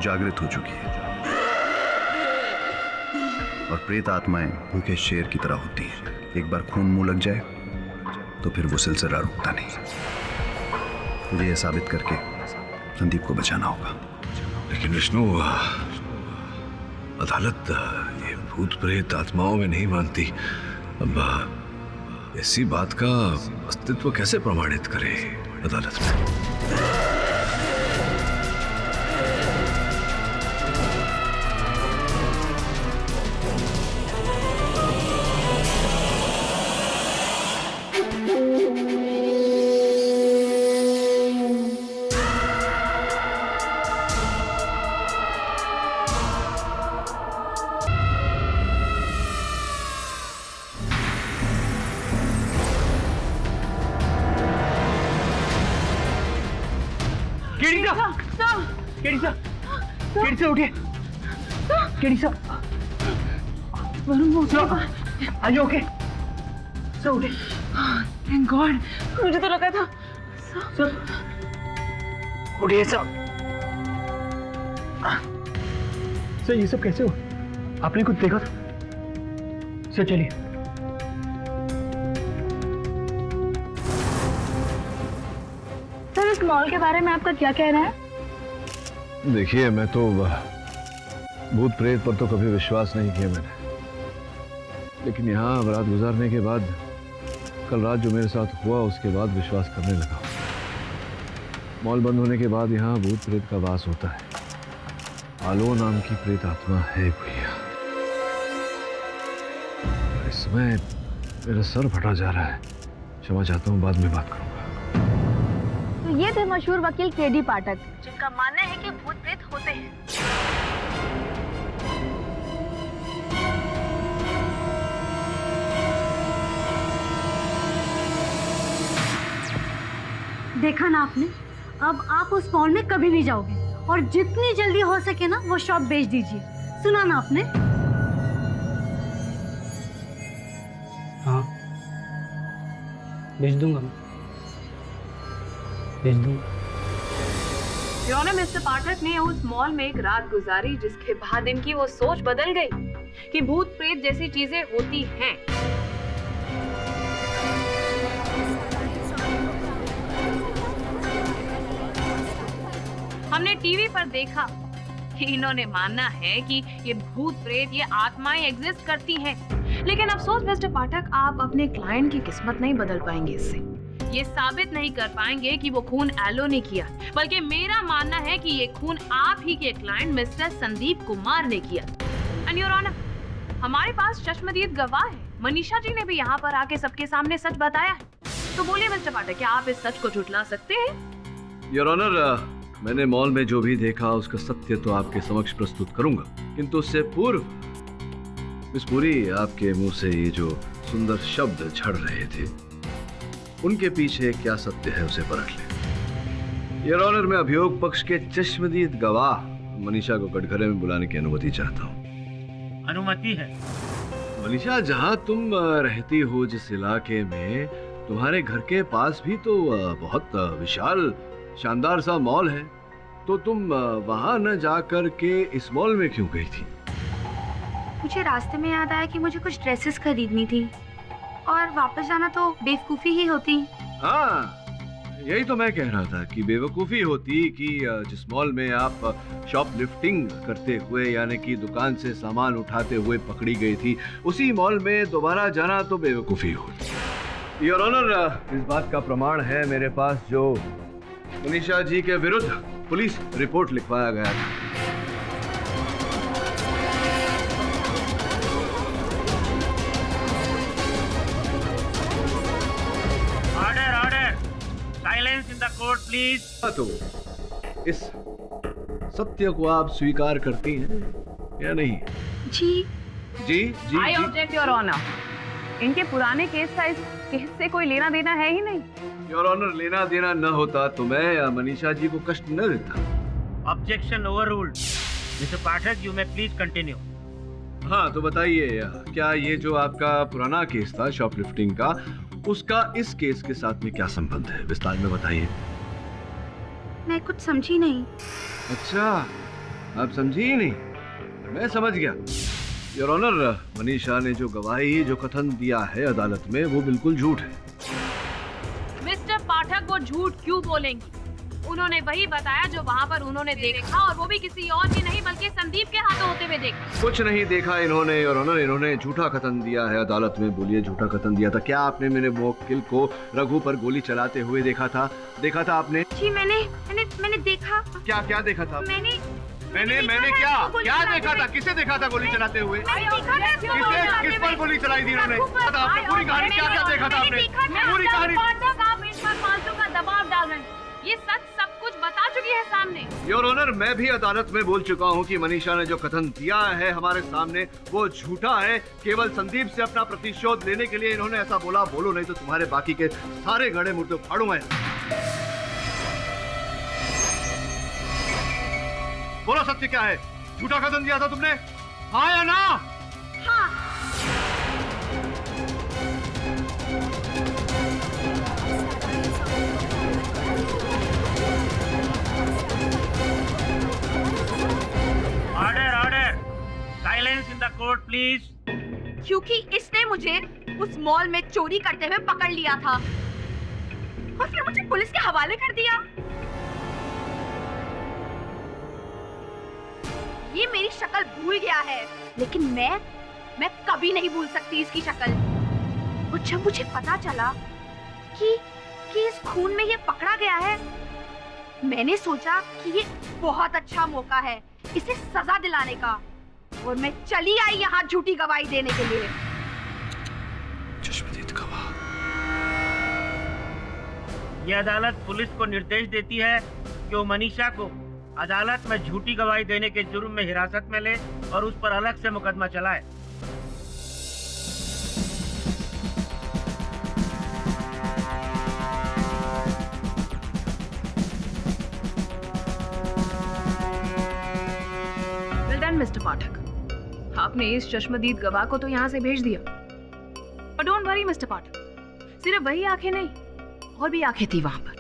जागृत हो चुकी है और प्रेत आत्माएं भूखे शेर की तरह होती हैं। एक बार खून मुंह लग जाए तो फिर वो सिलसिला रुकता नहीं। मुझे यह साबित करके संदीप को बचाना होगा। लेकिन विष्णु, अदालत ये भूत प्रेत आत्माओं में नहीं मानती। अब ऐसी बात का अस्तित्व कैसे प्रमाणित करे अदालत में? उठिए। KD sir, are you okay? Sir उठिए। थैंक गॉड, मुझे तो लगा था। सर उठिए सर। सर ये सब कैसे हो? आपने कुछ देखा था? सर चलिए। सर इस मॉल के बारे में आपका क्या कहना है? देखिए, मैं तो भूत प्रेत पर तो कभी विश्वास नहीं किया मैंने, लेकिन यहाँ रात गुजारने के बाद, कल रात जो मेरे साथ हुआ उसके बाद विश्वास करने लगा। मॉल बंद होने के बाद यहाँ भूत प्रेत का वास होता है। आलो नाम की प्रेत आत्मा है भैया। इस समय मेरा सर फटा जा रहा है। क्षमा चाहता हूँ, बाद में बात करूंगा। तो ये थे मशहूर वकील केडी पाठक, जिनका मानना है कि भूत प्रेत होते हैं। देखा ना आपने, अब आप उस मॉल में कभी नहीं जाओगे और जितनी जल्दी हो सके ना वो शॉप बेच दीजिए। सुना ना आपने? हाँ, बेच दूंगा मैं, बेच दूंगा। योना मिस्टर पाठक ने उस मॉल में एक रात गुजारी, जिसके बाद इनकी वो सोच बदल गई कि भूत प्रेत जैसी चीजें होती हैं। हमने टीवी पर देखा कि इन्होंने मानना है कि ये भूत प्रेत, ये आत्माएं एग्जिस्ट करती हैं। लेकिन अफसोस मिस्टर पाठक, आप अपने क्लाइंट की किस्मत नहीं बदल पाएंगे इससे। ये साबित नहीं कर पाएंगे कि वो खून एलो ने किया, बल्कि मेरा मानना है कि ये खून आप ही के क्लाइंट मिस्टर संदीप कुमार ने किया। एंड योर ऑनर, हमारे पास चश्मदीद गवाह है। मनीषा जी ने भी यहाँ पर आके सबके सामने सच बताया है। तो बोलिए मिस्टर पाठक, क्या आप इस सच को झुठला सकते हैं? योर ऑनर, मैंने मॉल में जो भी देखा उसका सत्य तो आपके समक्ष प्रस्तुत करूंगा, किंतु उससे पूर्व मिस पुरी, आपके मुंह से ये जो सुंदर शब्द झड़ रहे थे, उनके पीछे क्या सत्य है उसे परख ले। योर ऑनर, मैं अभियोग पक्ष के चश्मदीद गवाह मनीषा को कटघरे में बुलाने की अनुमति चाहता हूँ। अनुमति है। मनीषा, जहाँ तुम रहती हो, जिस इलाके में, तुम्हारे घर के पास भी तो बहुत विशाल शानदार सा मॉल है, तो तुम वहां न जाकर के इस मॉल में क्यों गई थी? मुझे रास्ते में याद आया कि मुझे कुछ ड्रेसेस खरीदनी थी और वापस जाना तो बेवकूफी ही होती। हाँ, यही तो मैं कह रहा था कि बेवकूफी होती कि जिस मॉल में आप शॉपलिफ्टिंग करते हुए, यानी कि दुकान से सामान उठाते हुए पकड़ी गई थी, उसी मॉल में दोबारा जाना तो बेवकूफी होती। योर ऑनर, इस बात का प्रमाण है मेरे पास जो मनीषा जी के विरुद्ध पुलिस रिपोर्ट लिखवाया गया था। Order, order, silence in the court please. तो इस सत्य को आप स्वीकार करती हैं या नहीं? जी जी जी। आई ऑब्जेक्ट योर ऑनर, इनके पुराने केस का इस केस से कोई लेना देना है ही नहीं। योर ऑनर, लेना देना न होता तो मैं मनीषा जी को कष्ट न देता। Objection overruled. Mister Pathak, you may please continue. हाँ, तो बताइए, क्या ये जो आपका पुराना केस था शॉपलिफ्टिंग का, उसका इस केस के साथ में क्या संबंध है? विस्तार में बताइए। मैं कुछ समझी नहीं। अच्छा, आप समझी ही नहीं, मैं समझ गया। योर ऑनर, मनीषा ने जो गवाही, जो कथन दिया है अदालत में, वो बिल्कुल झूठ है। मिस्टर पाठक वो झूठ क्यों बोलेंगी? उन्होंने वही बताया जो वहाँ पर उन्होंने देखा, और वो भी किसी और की नहीं बल्कि संदीप के हाथों होते हुए देखा। कुछ नहीं देखा इन्होंने, योर ऑनर। इन्होंने झूठा कथन दिया है अदालत में। बोलिए, झूठा कथन दिया था। क्या आपने मेरे मुवक्किल को रघु पर गोली चलाते हुए देखा था? देखा था आपने? जी मैंने देखा। क्या क्या देखा था? मैंने क्या देखा था? किसे देखा था गोली चलाते हुए? किस पर गोली चलाई थी इन्होंने? आपने पूरी कहानी क्या क्या देखा था आपने? पूरी कहानी। आप इस पर फालतू का दबाव डाल रहे हैं। ये सच सब कुछ बता चुकी है सामने। योर ऑनर, मैं भी अदालत में बोल चुका हूँ कि मनीषा ने जो कथन दिया है हमारे सामने वो झूठा है। केवल संदीप से अपना प्रतिशोध लेने के लिए इन्होंने ऐसा बोला। बोलो, नहीं तो तुम्हारे बाकी के सारे गड़े मुर्दे फाड़ूंगा। बोलो, सत्य क्या है? झूठा कथन दिया था तुमने, हाँ या ना? हाँ। Order, silence in the court please. क्योंकि इसने मुझे उस मॉल में चोरी करते हुए पकड़ लिया था और फिर मुझे पुलिस के हवाले कर दिया। ये मेरी शक्ल भूल गया है, लेकिन मैं कभी नहीं भूल सकती इसकी शक्ल। और जब मुझे पता चला कि इस खून में ये पकड़ा गया है, मैंने सोचा कि ये बहुत अच्छा मौका है इसे सजा दिलाने का, और मैं चली आई यहाँ झूठी गवाही देने के लिए। चश्मदीद गवाह। ये अदालत पुलिस को निर्देश देती है कि वो मनीषा को अदालत में झूठी गवाही देने के जुर्म में हिरासत में ले और उस पर अलग से मुकदमा चलाए। वेल डन मिस्टर पाठक, आपने इस चश्मदीद गवाह को तो यहाँ से भेज दिया। पर डोंट वरी मिस्टर पाठक, सिर्फ वही आंखें नहीं, और भी आंखें थी वहां पर।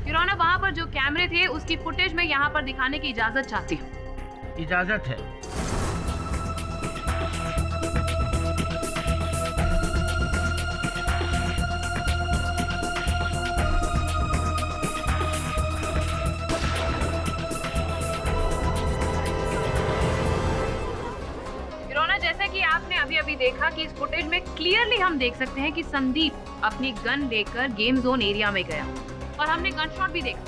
योर वहां पर जो कैमरे थे उसकी फुटेज में यहाँ पर दिखाने की इजाजत चाहती हूँ। इजाजत है। जैसा कि आपने अभी देखा कि इस फुटेज में क्लियरली हम देख सकते हैं कि संदीप अपनी गन लेकर गेम जोन एरिया में गया, और हमने गन शॉट भी देखा,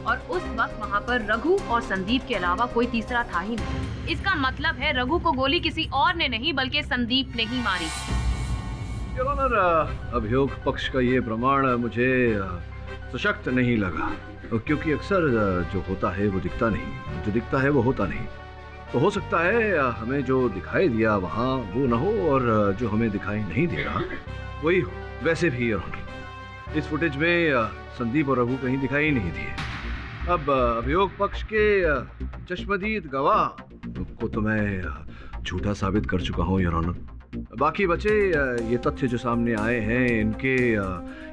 और उस वक्त वहां पर रघु और संदीप के अलावा कोई तीसरा था ही नहीं। इसका मतलब है रघु को गोली किसी और ने नहीं बल्कि संदीप ने ही मारी। योर ऑनर, अभियोग पक्ष का ये प्रमाण मुझे सशक्त नहीं लगा, क्योंकि अक्सर जो होता है वो दिखता नहीं, जो दिखता है वो होता नहीं। तो हो सकता है हमें जो दिखाई दिया वहाँ वो न हो, और जो हमें दिखाई नहीं दे रहा वही हो। वैसे भी योर ऑनर, इस फुटेज में संदीप और रघु कहीं दिखाई नहीं दिए। अब अभियोग पक्ष के चश्मदीद गवाह को तो मैं झूठा साबित कर चुका हूँ योर ऑनर। बाकी बचे ये तथ्य जो सामने आए हैं,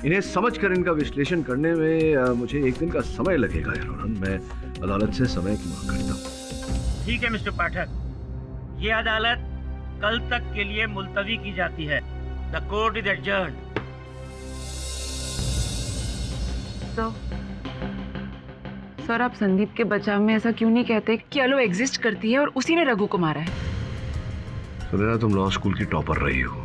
इन्हें समझकर इनका विश्लेषण करने में मुझे एक दिन का समय लगेगा योर ऑनर। मैं अदालत से समय की मांग करता हूँ। ठीक है मिस्टर पाठक, ये अदालत कल तक के लिए मुलतवी की जाती है। The court is adjourned. Sir, आप संदीप के बचाव में ऐसा क्यों नहीं कहते कि अलो एग्जिस्ट करती है और उसी ने रघु को मारा है? सुनैना, तुम लॉ स्कूल की टॉपर रही हो,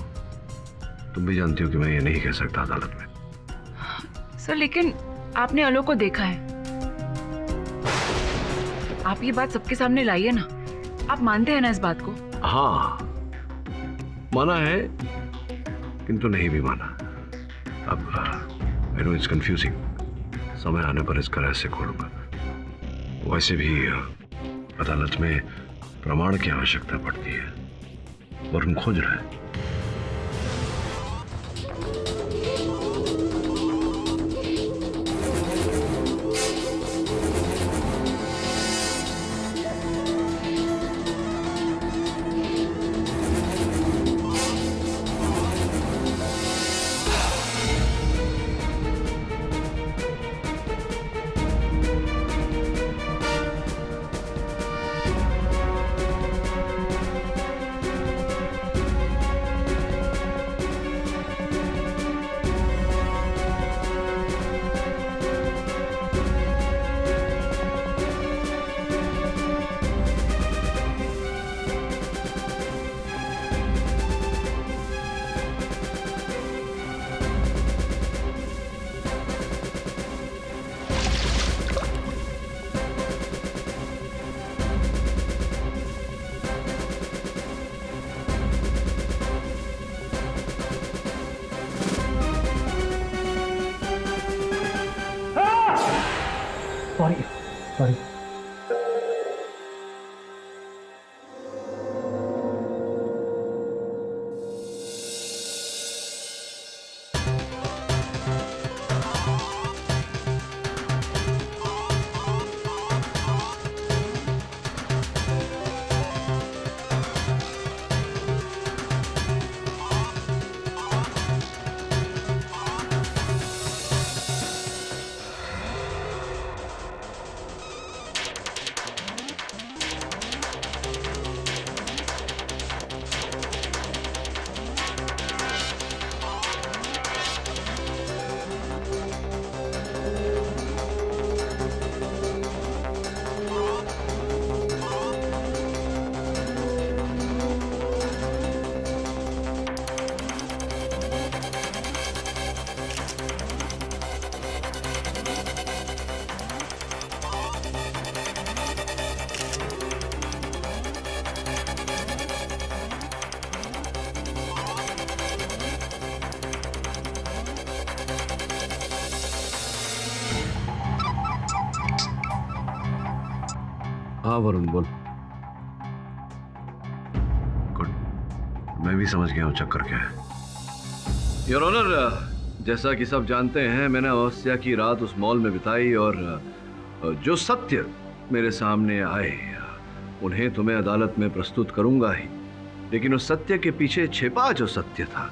तुम भी जानती हो कि मैं ये नहीं कह सकता अदालत में। सर, लेकिन आपने अलो को देखा है, आप ये बात सबके सामने लाइए ना। आप मानते हैं ना इस बात को? हाँ, माना है, किंतु नहीं भी माना। अब आई नो इट्स कंफ्यूजिंग, समय आने पर इसका रहस्य खोलूंगा। वैसे भी अदालत में प्रमाण की आवश्यकता पड़ती है, वरुण खोज रहा है। हाँ वरुण बोल। गुड, मैं भी समझ गया हूँ चक्कर क्या है। योर ऑनर, जैसा कि सब जानते हैं, मैंने अमावस्या की रात उस मॉल में बिताई और जो सत्य मेरे सामने आए उन्हें तो मैं अदालत में प्रस्तुत करूंगा ही, लेकिन उस सत्य के पीछे छिपा जो सत्य था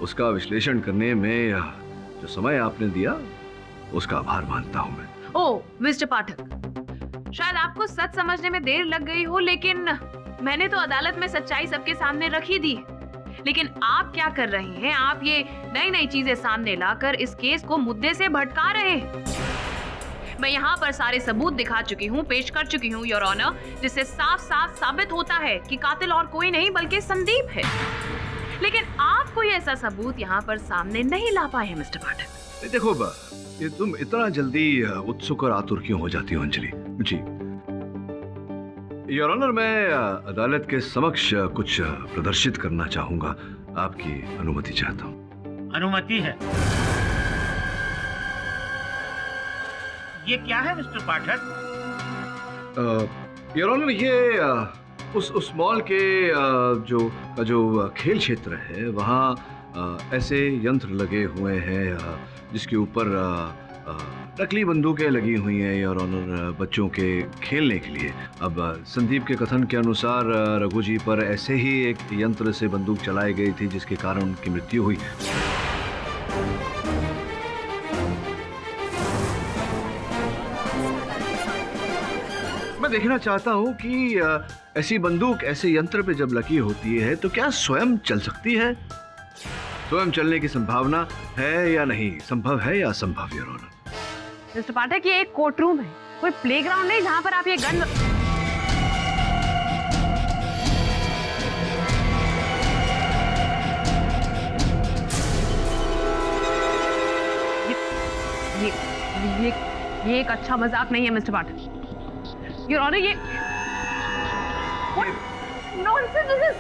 उसका विश्लेषण करने में जो समय आपने दिया उसका आभार मानता हूं मैं। ओ मिस्टर पाठक, शायद आपको सच समझने में देर लग गई हो, लेकिन मैंने तो अदालत में सच्चाई सबके सामने रख ही दी। लेकिन आप क्या कर रहे हैं? आप ये नई नई चीजें सामने लाकर इस केस को मुद्दे से भटका रहे हैं। मैं यहाँ पर सारे सबूत दिखा चुकी हूँ, पेश कर चुकी हूँ योर ऑनर, जिससे साफ साफ साबित होता है कि कातिल और कोई नहीं बल्कि संदीप है। लेकिन आप कोई ऐसा सबूत यहाँ पर सामने नहीं ला पाए हैं मिस्टर पाठक। देखो ये तुम इतना जल्दी उत्सुक और आतुर क्यों हो जाती हो अंजलि जी? योर ऑनर, मैं अदालत के समक्ष कुछ प्रदर्शित करना चाहूंगा, आपकी अनुमति चाहता हूँ। अनुमति है। ये क्या है मिस्टर पाठक? योर ऑनर, ये उस मॉल के जो खेल क्षेत्र है वहाँ ऐसे यंत्र लगे हुए हैं जिसके ऊपर नकली बंदूकें लगी हुई हैं योर ऑनर, बच्चों के खेलने के लिए। अब संदीप के कथन के अनुसार रघु जी पर ऐसे ही एक यंत्र से बंदूक चलाई गई थी जिसके कारण उनकी मृत्यु हुई। मैं देखना चाहता हूं कि ऐसी बंदूक ऐसे यंत्र पे जब लगी होती है तो क्या स्वयं चल सकती है? स्वयं चलने की संभावना है या नहीं? संभव है या असंभव योर ऑनर? मिस्टर पाठक, ये एक कोर्ट रूम है, कोई प्लेग्राउंड नहीं जहाँ पर आप ये गन ये एक अच्छा मजाक नहीं है मिस्टर पाठक। योर ऑनर, ये nonsense this is.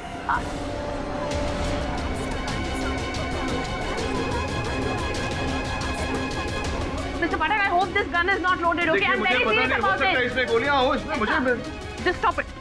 Mr. Pathak, I hope this gun is not loaded. Okay, I'm very serious about this. इसमें गोलियां हो, इसमें मुझे Just stop it.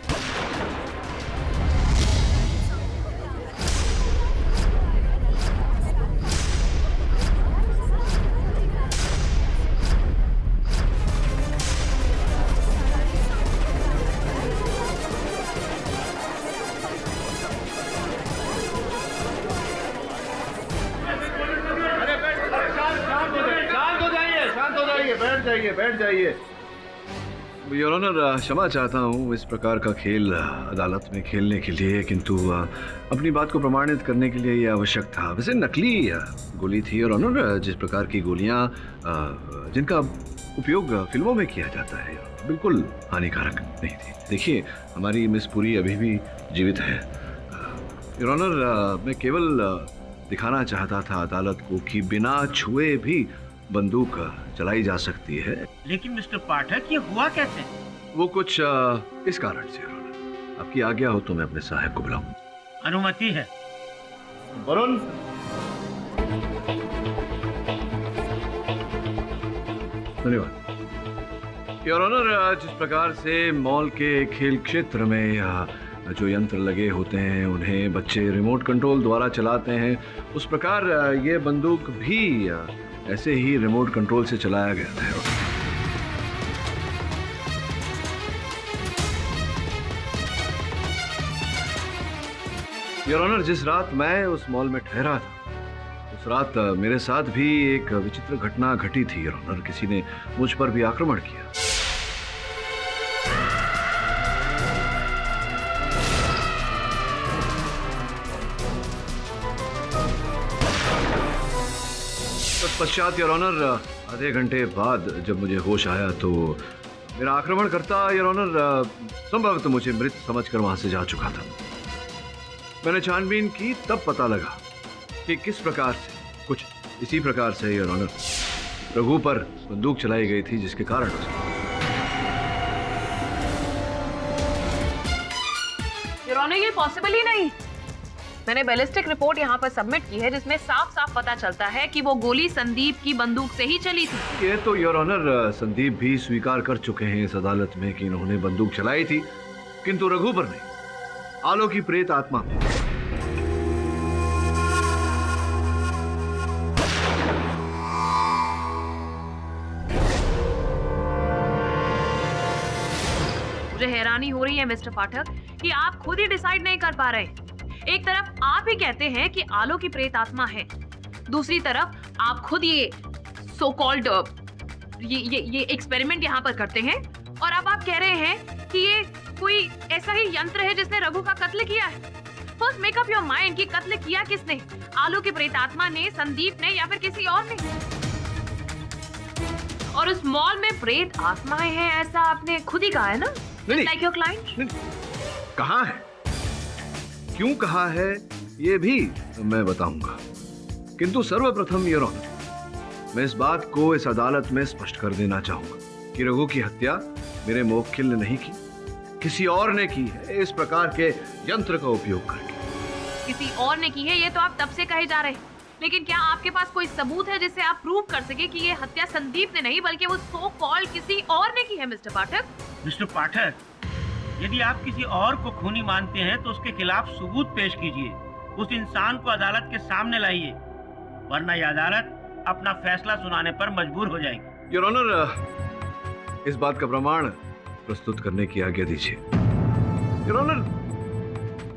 बैठ जाइए। योर ऑनर, क्षमा चाहता हूँ इस प्रकार का खेल अदालत में खेलने के लिए, किंतु अपनी बात को प्रमाणित करने के लिए यह आवश्यक था। वैसे नकली गोली थी योर ऑनर, जिस प्रकार की गोलियाँ जिनका उपयोग फिल्मों में किया जाता है, बिल्कुल हानिकारक नहीं थी। देखिए, हमारी मिस पुरी अभी भी जीवित है योर ऑनर। मैं केवल दिखाना चाहता था अदालत को कि बिना छुए भी बंदूक चलाई जा सकती है। लेकिन मिस्टर पाठक, ये हुआ कैसे? वो कुछ इस कारण से। आपकी आज्ञा हो तो मैं अपने सहायक को बुलाऊं? अनुमति है। वरुण, धन्यवाद। योर ऑनर, जिस प्रकार से मॉल के खेल क्षेत्र में जो यंत्र लगे होते हैं उन्हें बच्चे रिमोट कंट्रोल द्वारा चलाते हैं, उस प्रकार ये बंदूक भी ऐसे ही रिमोट कंट्रोल से चलाया गया था। योर ऑनर, जिस रात मैं उस मॉल में ठहरा था, उस रात मेरे साथ भी एक विचित्र घटना घटी थी योर ऑनर। किसी ने मुझ पर भी आक्रमण किया। तत्पश्चात योर ऑनर, आधे घंटे बाद जब मुझे होश आया तो मेरा आक्रमणकर्ता योर ऑनर संभवतः मुझे मृत समझकर वहां से जा चुका था। मैंने छानबीन की, तब पता लगा कि किस प्रकार से, कुछ इसी प्रकार से योर ऑनर, रघु पर बंदूक चलाई गई थी, जिसके कारण योर ऑनर, ये पॉसिबल ही नहीं। मैंने बैलिस्टिक रिपोर्ट यहाँ पर सबमिट की है जिसमें साफ साफ पता चलता है कि वो गोली संदीप की बंदूक से ही चली थी। ये तो योर ऑनर संदीप भी स्वीकार कर चुके हैं इस अदालत में कि इन्होंने बंदूक चलाई थी, किंतु रघु पर नहीं, आलो की प्रेत आत्मा पे। मुझे हैरानी हो रही है मिस्टर पाठक कि आप खुद ही डिसाइड नहीं कर पा रहे। एक तरफ आप ही कहते हैं कि आलो की प्रेत आत्मा है, दूसरी तरफ आप खुद ये सो कॉल्ड ये एक्सपेरिमेंट यहाँ पर करते हैं, और अब आप कह रहे हैं कि ये कोई ऐसा ही यंत्र है जिसने रघु का कत्ल किया है। First make up your mind कि कत्ल किया किसने, आलो की प्रेत आत्मा ने, संदीप ने, या फिर किसी और ने। और उस मॉल में प्रेत आत्माएं हैं ऐसा आपने खुद ही कहा है ना, लाइक योर क्लाइंट। कहाँ है, क्यों कहा है, ये भी मैं बताऊंगा, किंतु सर्वप्रथम योर ऑनर, मैं इस बात को इस अदालत में स्पष्ट कर देना चाहूंगा कि रघु की हत्या मेरे मुवक्किल ने नहीं की, किसी और ने की है, इस प्रकार के यंत्र का उपयोग करके। किसी और ने की है ये तो आप तब से कहे जा रहे हैं, लेकिन क्या आपके पास कोई सबूत है जिससे आप प्रूव कर सके कि ये हत्या संदीप ने नहीं बल्कि वो सो कॉल्ड किसी और ने की है मिस्टर पाठक? मिस्टर पाठक, यदि आप किसी और को खूनी मानते हैं तो उसके खिलाफ सबूत पेश कीजिए, उस इंसान को अदालत के सामने लाइए, वरना यह अदालत अपना फैसला सुनाने पर मजबूर हो जाएगी। योर ऑनर, इस बात का प्रमाण प्रस्तुत करने की आज्ञा दीजिए। योर ऑनर,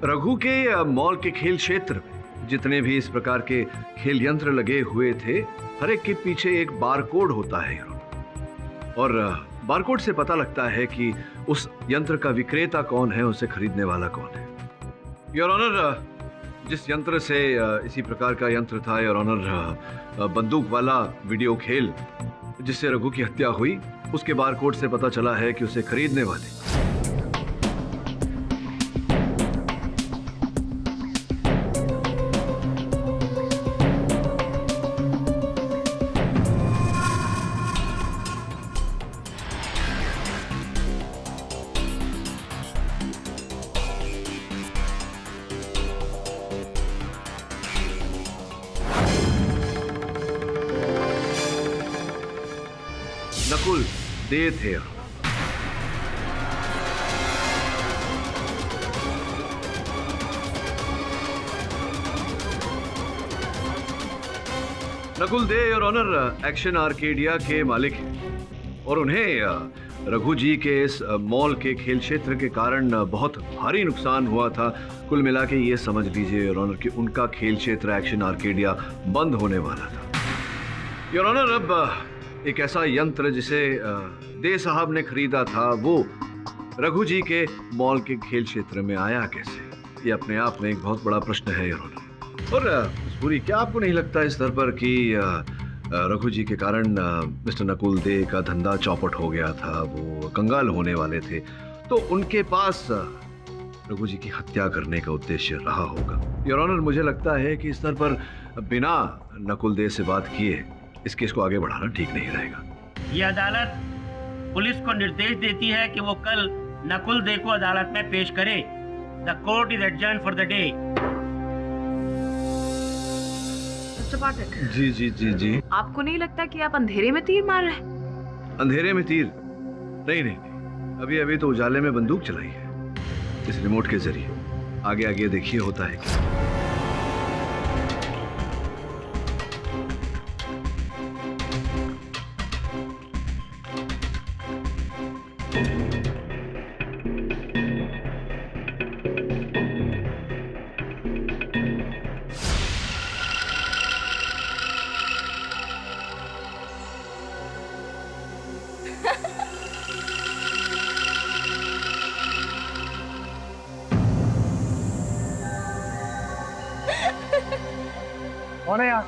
रघु के मॉल के खेल क्षेत्र में जितने भी इस प्रकार के खेल यंत्र लगे हुए थे, हर एक के पीछे एक बारकोड होता है योर ऑनर, और बारकोड से पता लगता है कि उस यंत्र का विक्रेता कौन है, उसे खरीदने वाला कौन है। योर ऑनर, जिस यंत्र से इसी प्रकार का यंत्र था योर ऑनर, बंदूक वाला वीडियो खेल जिससे रघु की हत्या हुई, उसके बारकोड से पता चला है कि उसे खरीदने वाले नकुल दे थे। नकुल दे और ऑनर एक्शन आर्केडिया के मालिक हैं, और उन्हें रघु जी के इस मॉल के खेल क्षेत्र के कारण बहुत भारी नुकसान हुआ था। कुल मिला के ये समझ लीजिए योर ऑनर कि उनका खेल क्षेत्र एक्शन आर्केडिया बंद होने वाला था। योर ऑनर, अब एक ऐसा यंत्र जिसे दे साहब ने खरीदा था, वो रघु जी के मॉल के खेल क्षेत्र में आया कैसे, ये अपने आप में एक बहुत बड़ा प्रश्न है योर ऑनर। और पूरी, क्या आपको नहीं लगता इस स्तर पर कि रघु जी के कारण मिस्टर नकुल दे का धंधा चौपट हो गया था, वो कंगाल होने वाले थे, तो उनके पास रघु जी की हत्या करने का उद्देश्य रहा होगा। योर ऑनर, मुझे लगता है कि इस स्तर पर बिना नकुल दे से बात किए इस केस को आगे बढ़ाना ठीक नहीं रहेगा। ये अदालत पुलिस को निर्देश देती है कि वो कल नकुल दे को अदालत में पेश करे। The court is adjourned for the day. Mister Pathak, जी जी जी जी। आपको नहीं लगता कि आप अंधेरे में तीर मार रहे हैं? अंधेरे में तीर? नहीं नहीं नहीं, अभी अभी तो उजाले में बंदूक चलाई है इस रिमोट के जरिए। आगे आगे देखिए होता है क्या। कौन है यहाँ?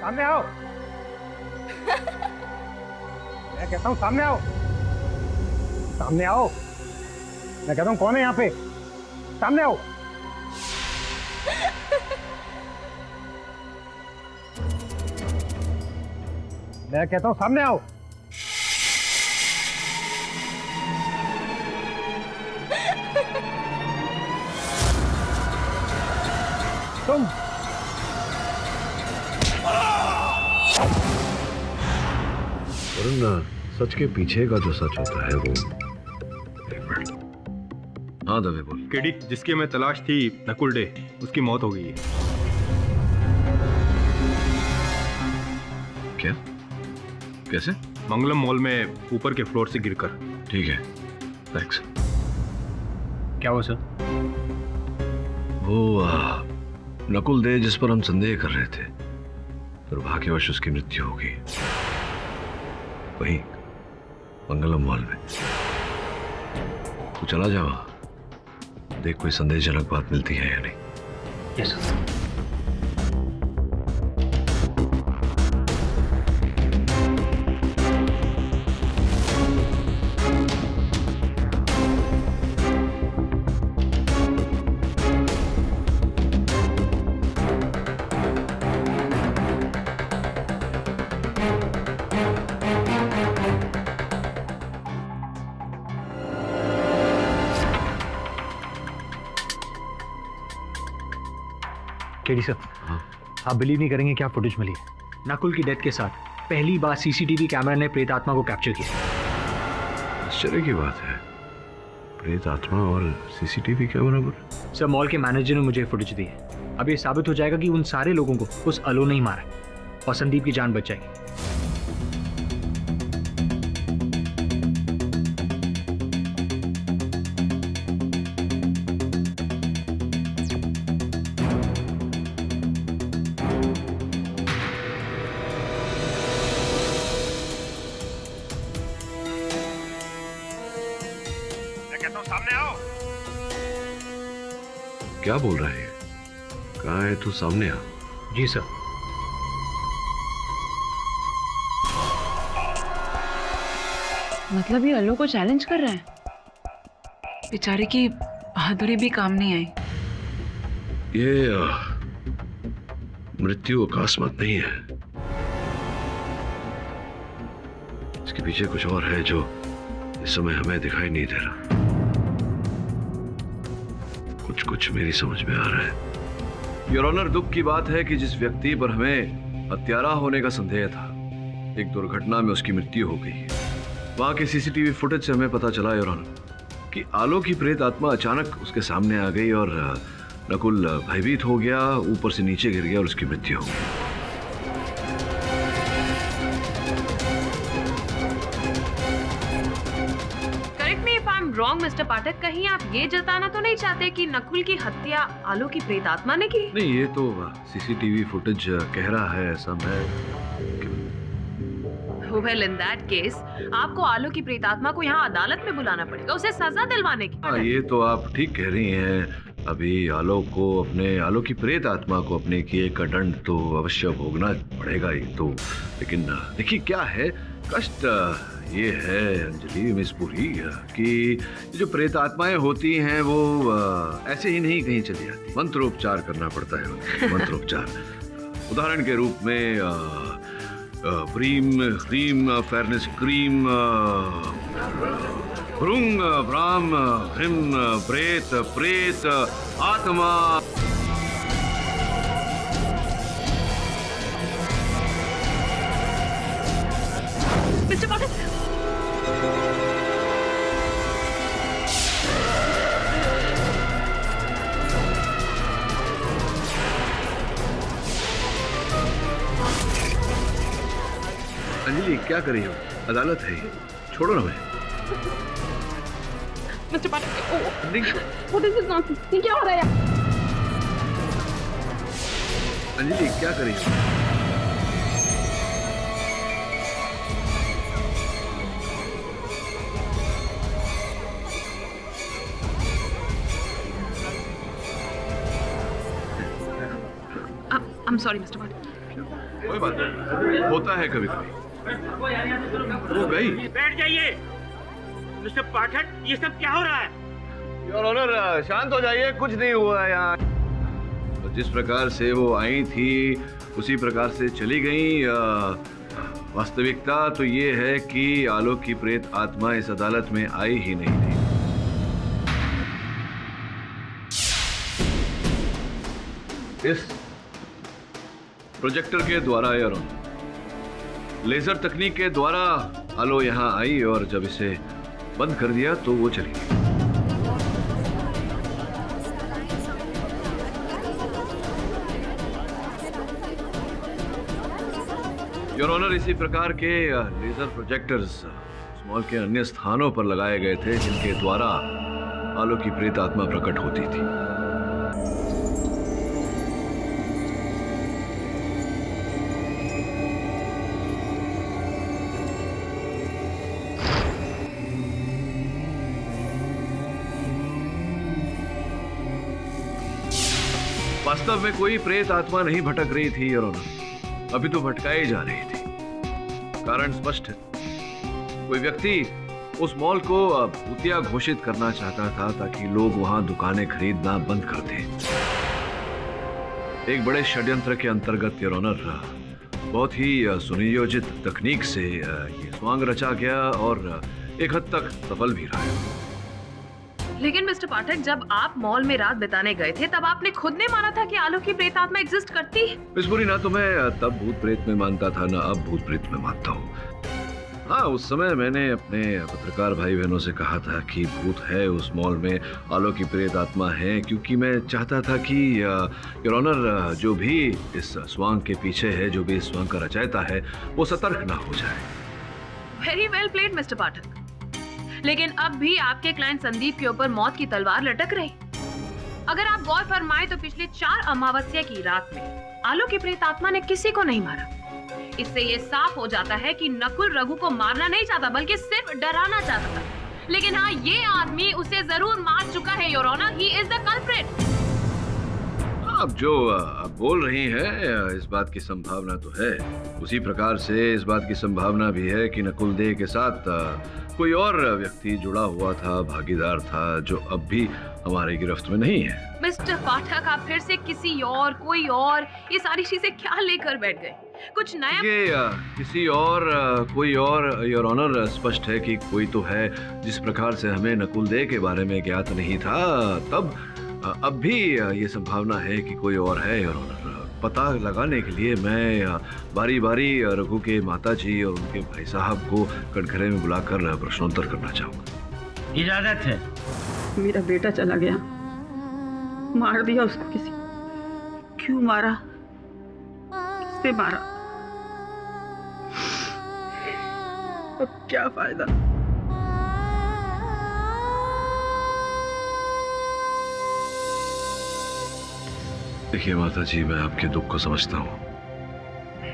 सामने आओ। मैं कहता हूँ सामने आओ, सामने आओ। मैं कहता हूँ कौन है यहाँ पे? सामने आओ। मैं कहता हूँ सामने आओ। तुम वरुण, सच के पीछे का जो सच होता है वो, एक मिनट। हाँ दवे बोल। केडी, जिसकी हमें तलाश थी, नकुल डे, उसकी मौत हो गई है। क्या? कैसे? मंगलम मॉल में ऊपर के फ्लोर से गिरकर। ठीक है, थैंक्स। क्या हुआ सर? वो नकुल दे जिस पर हम संदेह कर रहे थे, दुर्भाग्यवश उसकी मृत्यु हो गई वहीं मंगलम मॉल में। तू चला जा वहां, देख कोई संदेहजनक बात मिलती है या नहीं। Yes sir. केडी सर, आप बिलीव नहीं करेंगे क्या फुटेज मिली है। नकुल की डेथ के साथ पहली बार सीसीटीवी कैमरा ने प्रेत आत्मा को कैप्चर किया। आश्चर्य की बात है, प्रेत आत्मा और सीसीटीवी कैमरा पर। सर, मॉल के मैनेजर ने मुझे फुटेज दी है। अब ये साबित हो जाएगा कि उन सारे लोगों को उस अलो नहीं मारा और संदीप की जान बच जाएगी। सामने आओ। क्या बोल रहा है? कहाँ है तू? सामने आ। जी सर। मतलब ये अल्लू को चैलेंज कर रहा है? बेचारे की बहादुरी भी काम नहीं आई। ये मृत्यु अकस्मात नहीं है, इसके पीछे कुछ और है जो इस समय हमें दिखाई नहीं दे रहा। कुछ मेरी समझ में आ रहा है। योर ऑनर, दुख की बात है कि जिस व्यक्ति पर हमें हत्यारा होने का संदेह था, एक दुर्घटना में उसकी मृत्यु हो गई। वहां के सीसीटीवी फुटेज से हमें पता चला योर ऑनर कि आलो की प्रेत आत्मा अचानक उसके सामने आ गई और नकुल भयभीत हो गया, ऊपर से नीचे गिर गया और उसकी मृत्यु हो गई। रॉन्ग मिस्टर पाठक, कहीं आप ये जताना तो नहीं चाहते कि नकुल की हत्या आलो की प्रेतात्मा ने की? नहीं, ये तो सीसीटीवी फुटेज कह रहा है, ऐसा मैं। Well, in that case, आपको आलो की प्रेतात्मा को यहाँ अदालत में बुलाना पड़ेगा, उसे सजा दिलवाने की। हाँ, ये तो आप ठीक कह रही हैं। अभी आलो की प्रेत आत्मा को अपने किए का दंड तो अवश्य भोगना पड़ेगा ही तो। लेकिन देखिए क्या है, कष्ट ये है अंजलि मिस पुरी कि जो प्रेत आत्माएं होती हैं वो ऐसे ही नहीं कहीं चली जाती, मंत्रोपचार करना पड़ता है। मंत्रोपचार उदाहरण के रूप में ब्रीम ह्रीम फेयरनेस क्रीम, भृंग ब्राह्म ह्रीम प्रेत प्रेत आत्मा। मिस्टर पाठक, अंजलि क्या कर रही हो? अदालत है, छोड़ो ना। मैं mister Pathak, what is this nonsense? ये क्या हो रहा है? अंजलि क्या कर रही हो? I'm sorry, Mr. Patel. कोई बात नहीं, होता है कभी कभी। वो गई। बैठ जाइए मिस्टर पाठक, ये सब क्या हो रहा है? योर ऑनर, शांत हो जाइए, कुछ नहीं हुआ है यहाँ। तो जिस प्रकार से वो आई थी उसी प्रकार से चली गई। वास्तविकता तो ये है कि आलोक की प्रेत आत्मा इस अदालत में आई ही नहीं थी। इस प्रोजेक्टर के द्वारा या लेजर तकनीक के द्वारा आलो यहाँ आई और जब इसे बंद कर दिया तो वो चली गई। योर ऑनर, इसी प्रकार के लेजर प्रोजेक्टर्स मॉल के अन्य स्थानों पर लगाए गए थे जिनके द्वारा आलो की प्रेत आत्मा प्रकट होती थी। वास्तव में कोई प्रेत आत्मा नहीं भटक रही थी योर ऑनर, अभी तो भटकाई जा रही थी। कारण स्पष्ट है, कोई व्यक्ति उस मॉल को भूतिया घोषित करना चाहता था ताकि लोग वहां दुकानें खरीदना बंद कर दें। एक बड़े षड्यंत्र के अंतर्गत योर ऑनर बहुत ही सुनियोजित तकनीक से ये स्वांग रचा गया और एक हद तक सफल भी रहा। लेकिन मिस्टर पाठक, जब आप मॉल में रात बिताने गए थे तब आपने खुद ने माना था कि आलो की प्रेत आत्मा एग्जिस्ट करती है। मिसपुरी, ना तो मैं तब भूत प्रेत में मानता था ना अब भूत प्रेत में मानता हूँ। हाँ, उस समय मैंने अपने पत्रकार भाई बहनों से कहा था कि भूत है उस मॉल में, आलो की प्रेत आत्मा है, क्योंकि मैं चाहता था कि योर ऑनर जो भी इस स्वांग के पीछे है, जो भी इस स्वांग का रचयिता है, वो सतर्क ना हो जाए। वेरी वेल प्लेड मिस्टर पाठक, लेकिन अब भी आपके क्लाइंट संदीप के ऊपर मौत की तलवार लटक रही। अगर आप गौर फरमाए तो पिछले 4 अमावस्या की रात में आलो की प्रेत आत्मा ने किसी को नहीं मारा। इससे ये साफ हो जाता है कि नकुल रघु को मारना नहीं चाहता बल्कि सिर्फ डराना चाहता था। लेकिन हाँ, ये आदमी उसे जरूर मार चुका है your honour, he is the culprit. आप जो बोल रही हैं इस बात की संभावना तो है, उसी प्रकार से इस बात की संभावना भी है कि नकुल देह के साथ कोई और व्यक्ति जुड़ा हुआ था, भागीदार था, जो अब भी हमारी गिरफ्त में नहीं है। मिस्टर पाठक, आप फिर से किसी और, कोई और, ये सारी चीजें क्या लेकर बैठ गए? कुछ नया? किसी और, कोई और योर ऑनर, स्पष्ट है कि कोई तो है। जिस प्रकार से हमें नकुल देह के बारे में ज्ञात नहीं था तब, अब भी ये संभावना है कि कोई और है योर ऑनर। पता लगाने के लिए मैं बारी बारी रघु के माताजी और उनके भाई साहब को कटघरे में बुलाकर प्रश्नोत्तर करना चाहूंगा। इजाजत है। मेरा बेटा चला गया, मार दिया उसको किसी। क्यों मारा, किससे मारा, अब क्या फायदा? देखिए माता जी, मैं आपके दुख को समझता हूँ।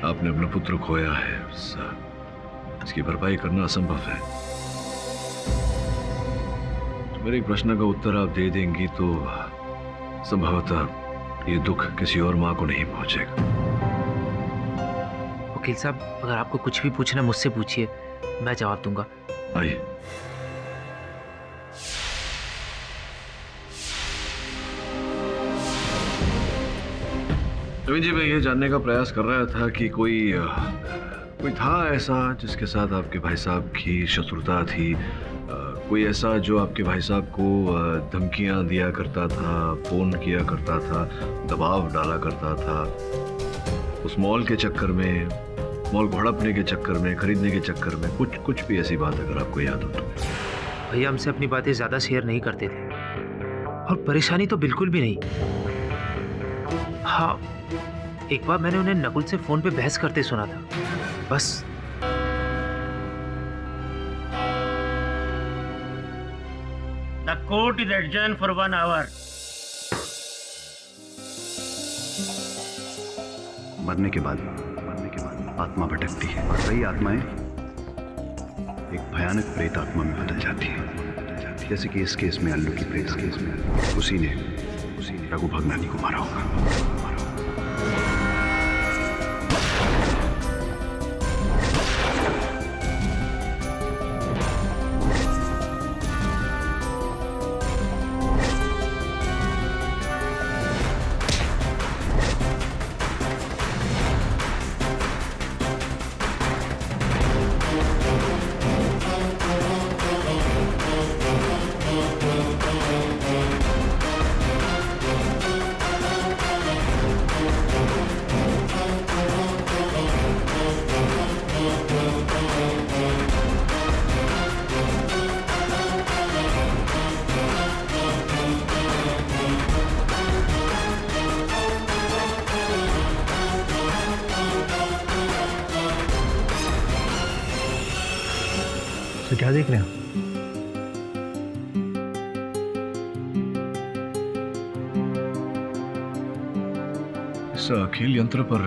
आपने अपना पुत्र खोया है, इसकी भरपाई करना असंभव है। तो मेरे एक प्रश्न का उत्तर आप दे देंगी तो संभवतः ये दुख किसी और माँ को नहीं पहुंचेगा। वकील साहब, अगर आपको कुछ भी पूछना मुझसे पूछिए, मैं जवाब दूंगा। आइए। रवि जी, मैं ये जानने का प्रयास कर रहा था कि कोई था ऐसा जिसके साथ आपके भाई साहब की शत्रुता थी, कोई ऐसा जो आपके भाई साहब को धमकियां दिया करता था, फोन किया करता था, दबाव डाला करता था, उस मॉल के चक्कर में, मॉल को हड़पने के चक्कर में, खरीदने के चक्कर में, कुछ भी ऐसी बात अगर आपको याद हो तो। भैया हमसे अपनी बातें ज्यादा शेयर नहीं करते थे और परेशानी तो बिल्कुल भी नहीं। हाँ, एक बार मैंने उन्हें नकुल से फोन पे बहस करते सुना था, बस। The court is adjourned for 1 hour. मरने के बाद आत्मा भटकती है और कई आत्माएं एक भयानक प्रेत आत्मा में बदल जाती है, जैसे कि इस केस में अल्लू की प्रेत आत्मा। उसी ने रघु भगनानी को मारा होगा। ऐसा क्या देख रहे हैं? इस खेल यंत्र पर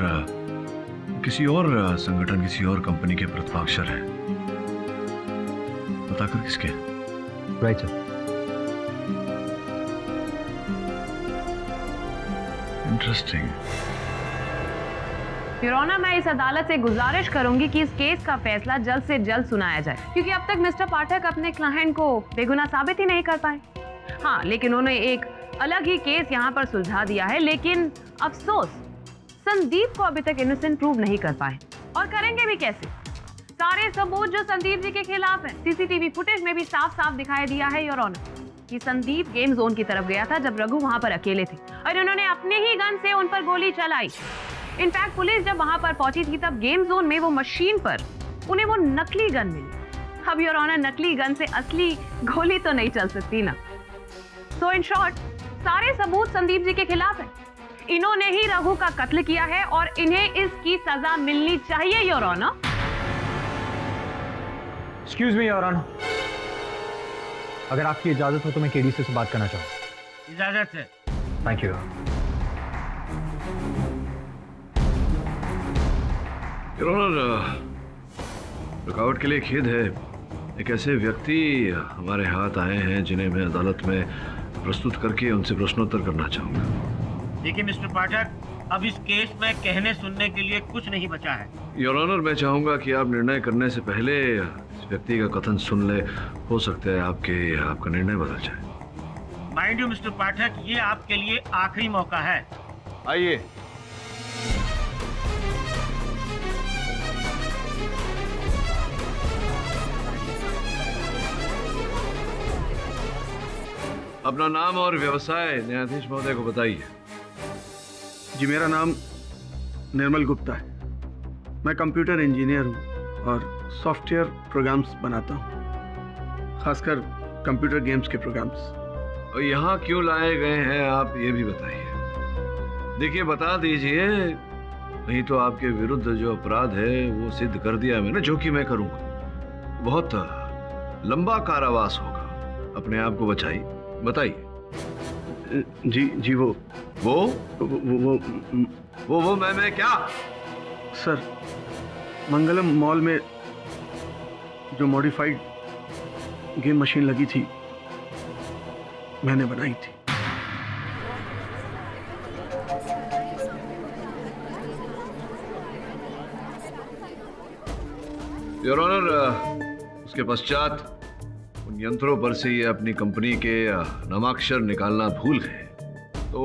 किसी और संगठन, किसी और कंपनी के प्रतिपाक्षर हैं। बताकर किसके? Right sir. Interesting. Your honour, मैं इस अदालत से गुजारिश करूंगी कि इस केस का फैसला जल्द से जल्द सुनाया जाए, क्योंकि अब तक मिस्टर पाठक अपने क्लाइंट को बेगुनाह साबित ही नहीं कर पाए। हाँ, लेकिन उन्होंने एक अलग ही केस यहाँ पर सुलझा दिया है, लेकिन अफसोस संदीप को अभी तक इनोसेंट प्रूव नहीं कर पाए। और करेंगे भी कैसे? सारे सबूत जो संदीप जी के खिलाफ है, सीसीटीवी फुटेज में भी साफ साफ दिखाई दिया है योर ऑनर कि संदीप गेम जोन की तरफ गया था जब रघु वहां पर अकेले थे और उन्होंने अपने ही गन से उन पर गोली चलाई। इनफैक्ट पुलिस जब वहां पर पहुंची थी तब गेम जोन में वो मशीन पर उन्हें वो नकली गन मिली। अब योर ऑनर, नकली गन से असली गोली तो नहीं चल सकती ना। सो इन शॉर्ट, सारे सबूत संदीप जी के खिलाफ है। इन्होंने ही रघु का कत्ल किया है और इन्हें इसकी सजा मिलनी चाहिए your honour. Excuse me your honour, अगर आपकी इजाजत हो तो मैं केडीसी से बात करना चाहूँ। इजाजत है। Thank you. योर ऑनर, रुकावट के लिए खेद है। एक ऐसे व्यक्ति हमारे हाथ आए हैं जिन्हें मैं अदालत में प्रस्तुत करके उनसे प्रश्नोत्तर करना चाहूंगा। देखिए मिस्टर पाठक, अब इस केस में कहने सुनने के लिए कुछ नहीं बचा है। योर ऑनर, मैं चाहूंगा कि आप निर्णय करने से पहले इस व्यक्ति का कथन सुन ले। हो सकता है आपका निर्णय बदल जाए। माइंड यू मिस्टर पाठक, ये आपके लिए आखिरी मौका है। आइए। अपना नाम और व्यवसाय न्यायाधीश महोदय को बताइए। जी, मेरा नाम निर्मल गुप्ता है। मैं कंप्यूटर इंजीनियर हूँ और सॉफ्टवेयर प्रोग्राम्स बनाता हूँ, खासकर कंप्यूटर गेम्स के प्रोग्राम्स। और यहाँ क्यों लाए गए हैं आप ये भी बताइए। देखिए, बता दीजिए, नहीं तो आपके विरुद्ध जो अपराध है वो सिद्ध कर दिया मैंने, जो कि मैं करूँगा। बहुत लंबा कारावास होगा। अपने आप को बचाइए, बताइए। जी वो मैं क्या? सर, मंगलम मॉल में जो मॉडिफाइड गेम मशीन लगी थी, मैंने बनाई थी। योर ऑनर, उसके पश्चात उन यंत्रों पर से ये अपनी कंपनी के नामाक्षर निकालना भूल गए, तो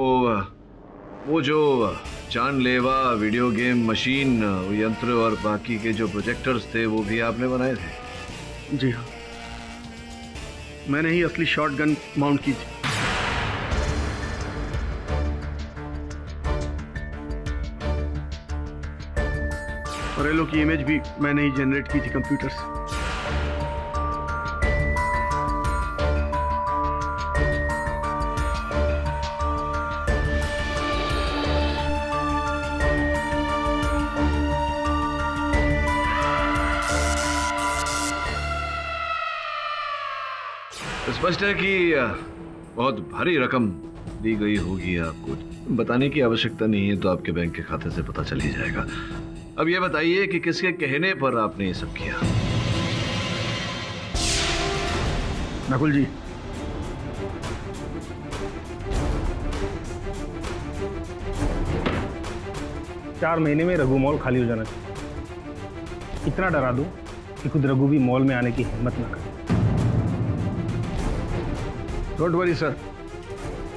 वो जो जानलेवा वीडियो गेम मशीन, यंत्र और बाकी के जो प्रोजेक्टर्स थे वो भी आपने बनाए थे? जी हाँ, मैंने ही असली शॉटगन माउंट की थी। और एलो की इमेज भी मैंने ही जनरेट की थी कंप्यूटर से। स्पष्ट है कि बहुत भारी रकम दी गई होगी आपको। बताने की आवश्यकता नहीं है, तो आपके बैंक के खाते से पता चल ही जाएगा। अब ये बताइए कि किसके कहने पर आपने ये सब किया? नकुल जी, चार महीने में रघु मॉल खाली हो जाना चाहिए। इतना डरा दूं कि खुद रघु भी मॉल में आने की हिम्मत ना करे। डोंट वरी सर,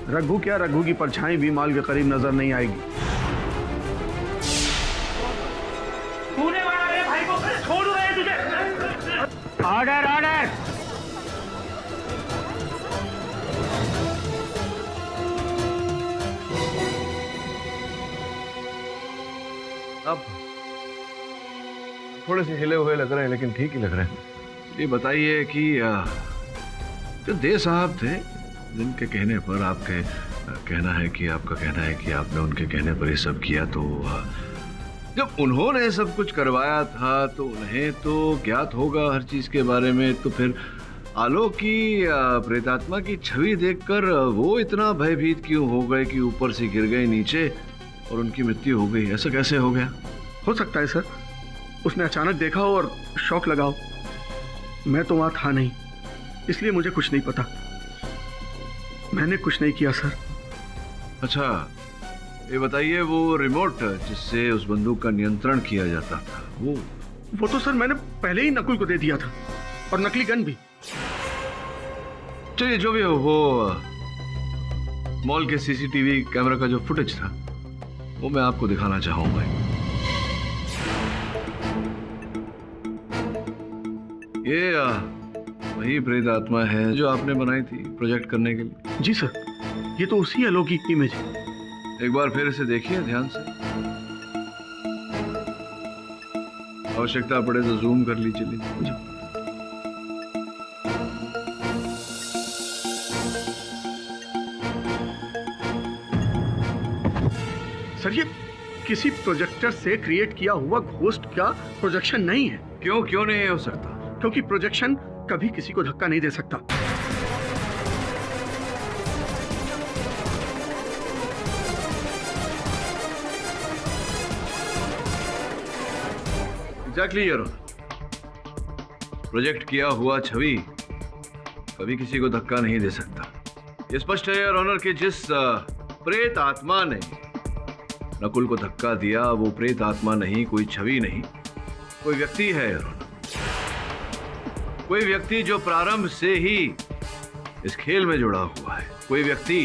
रघु क्या, रघु की परछाई भी माल के करीब नजर नहीं आएगी। तूने मारा मेरे भाई को, छोड़ रहे तुझे। Order order. अब थोड़े से हिले हुए लग रहे हैं, लेकिन ठीक ही लग रहे हैं। ये बताइए कि जो दे साहब थे, जिनके कहने पर आपका कहना है कि आपने उनके कहने पर ये सब किया, तो जब उन्होंने सब कुछ करवाया था तो उन्हें तो ज्ञात होगा हर चीज के बारे में, तो फिर आलोक की प्रेतात्मा की छवि देखकर वो इतना भयभीत क्यों हो गए कि ऊपर से गिर गए नीचे और उनकी मृत्यु हो गई? ऐसा कैसे हो गया? हो सकता है सर, उसने अचानक देखा हो और शौक लगा हो। मैं तो वहां था नहीं, इसलिए मुझे कुछ नहीं पता। मैंने कुछ नहीं किया सर। अच्छा ये बताइए, वो रिमोट जिससे उस बंदूक का नियंत्रण किया जाता था वो तो सर मैंने पहले ही नकुल को दे दिया था, और नकली गन भी। चलिए जो भी हो, वो मॉल के सीसीटीवी कैमरा का जो फुटेज था वो मैं आपको दिखाना चाहूंगा। ये वही प्रेत आत्मा है जो आपने बनाई थी प्रोजेक्ट करने के लिए? जी सर, ये तो उसी अलौकिक इमेज है। एक बार फिर इसे देखिए ध्यान से, आवश्यकता पड़े तो जूम कर लीजिए। सर ये किसी प्रोजेक्टर से क्रिएट किया हुआ घोस्ट का प्रोजेक्शन नहीं है। क्यों नहीं हो सकता? क्योंकि प्रोजेक्शन कभी किसी को धक्का नहीं दे सकता। एग्जैक्टली योर ऑनर, प्रोजेक्ट किया हुआ छवि कभी किसी को धक्का नहीं दे सकता। ये स्पष्ट है योर ऑनर कि जिस प्रेत आत्मा ने नकुल को धक्का दिया वो प्रेत आत्मा नहीं, कोई छवि नहीं, कोई व्यक्ति है योर ऑनर। कोई व्यक्ति जो प्रारंभ से ही इस खेल में जुड़ा हुआ है। कोई व्यक्ति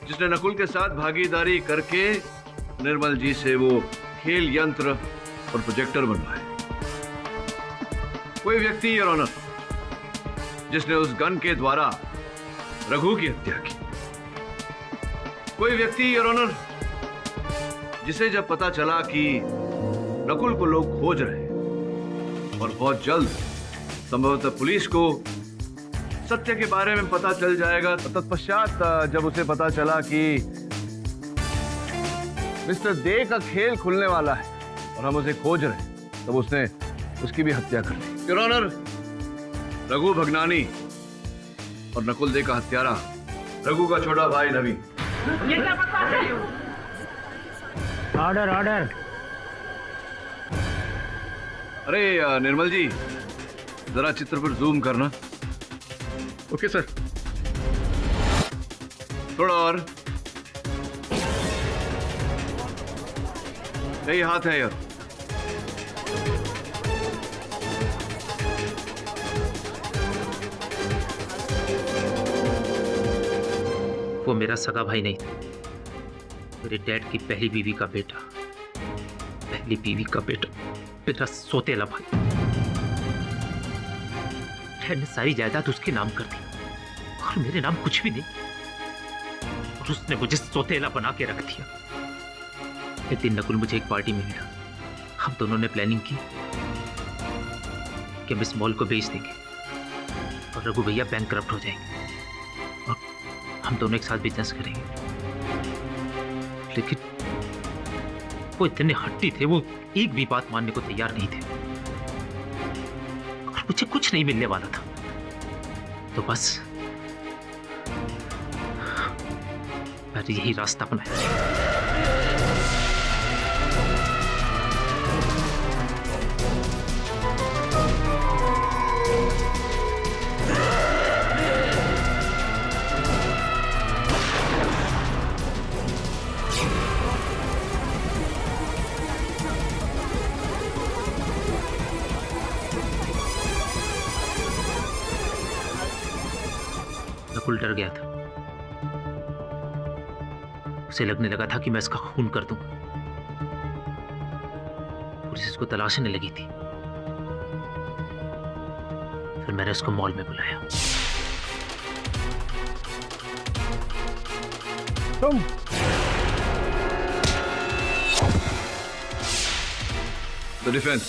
जिसने नकुल के साथ भागीदारी करके निर्मल जी से वो खेल यंत्र और प्रोजेक्टर बनवाए। कोई व्यक्ति योर ऑनर जिसने उस गन के द्वारा रघु की हत्या की। कोई व्यक्ति योर ऑनर जिसे जब पता चला कि नकुल को लोग खोज रहे हैं और बहुत जल्द संभवतः पुलिस को सत्य के बारे में पता चल जाएगा, तत्पश्चात जब उसे पता चला कि मिस्टर दे का खेल खुलने वाला है और हम उसे खोज रहे हैं, तब उसने उसकी भी हत्या कर दी। योर ऑनर, रघु भगनानी और नकुल दे का हत्यारा रघु का छोटा भाई नवीन। ये क्या बता रहे हो? Order order. अरे निर्मल जी, जरा चित्र पर जूम करना। Okay sir. थोड़ा और। यही हाथ है यार। वो मेरा सगा भाई नहीं था, मेरे डैड की पहली बीवी का बेटा, पहली बीवी का बेटा, मेरा सोतेला भाई। डैड ने सारी जायदाद उसके नाम कर दी और मेरे नाम कुछ भी नहीं, और उसने मुझे सोतेला बना के रख दिया। एक दिन नकुल मुझे एक पार्टी में मिला। हम दोनों ने प्लानिंग की कि हम इस मॉल को बेच देंगे और रघु भैया बैंकक्रप्ट हो जाएंगे और हम दोनों एक साथ बिजनेस करेंगे। लेकिन वो इतने हट्टी थे, वो एक भी बात मानने को तैयार नहीं थे और मुझे कुछ नहीं मिलने वाला था। तो बस मैंने यही रास्ता अपनाया। नकुल डर गया था, उसे लगने लगा था कि मैं इसका खून कर दूं। पुलिस इसको तलाशने लगी थी। फिर मैंने उसको मॉल में बुलाया। तुम the defence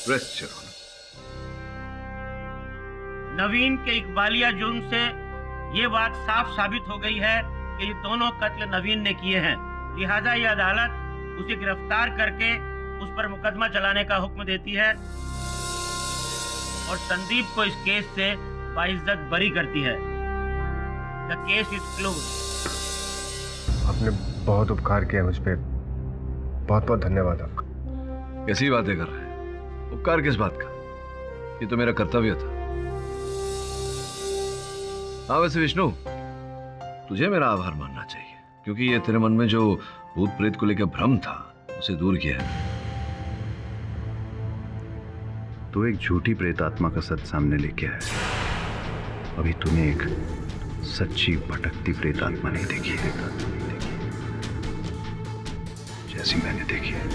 rest your honour. Naveen के इकबालिया जुर्म से ये बात साफ साबित हो गई है कि ये दोनों कत्ल नवीन ने किए हैं। लिहाजा ये अदालत उसे गिरफ्तार करके उस पर मुकदमा चलाने का हुक्म देती है और संदीप को इस केस से बाइज्जत बरी करती है। The case is close. आपने बहुत उपकार किया मुझ पे, बहुत बहुत धन्यवाद आपका। कैसी बातें कर रहे हैं? उपकार किस बात का? ये तो मेरा कर्तव्य था। हाँ वैसे विष्णु, तुझे मेरा आभार मानना चाहिए, क्योंकि ये तेरे मन में जो भूत प्रेत को लेकर भ्रम था उसे दूर किया है। तो एक झूठी प्रेत आत्मा का सच सामने लेके आया। अभी तूने एक सच्ची भटकती प्रेत आत्मा नहीं देखी, जैसी मैंने देखी है।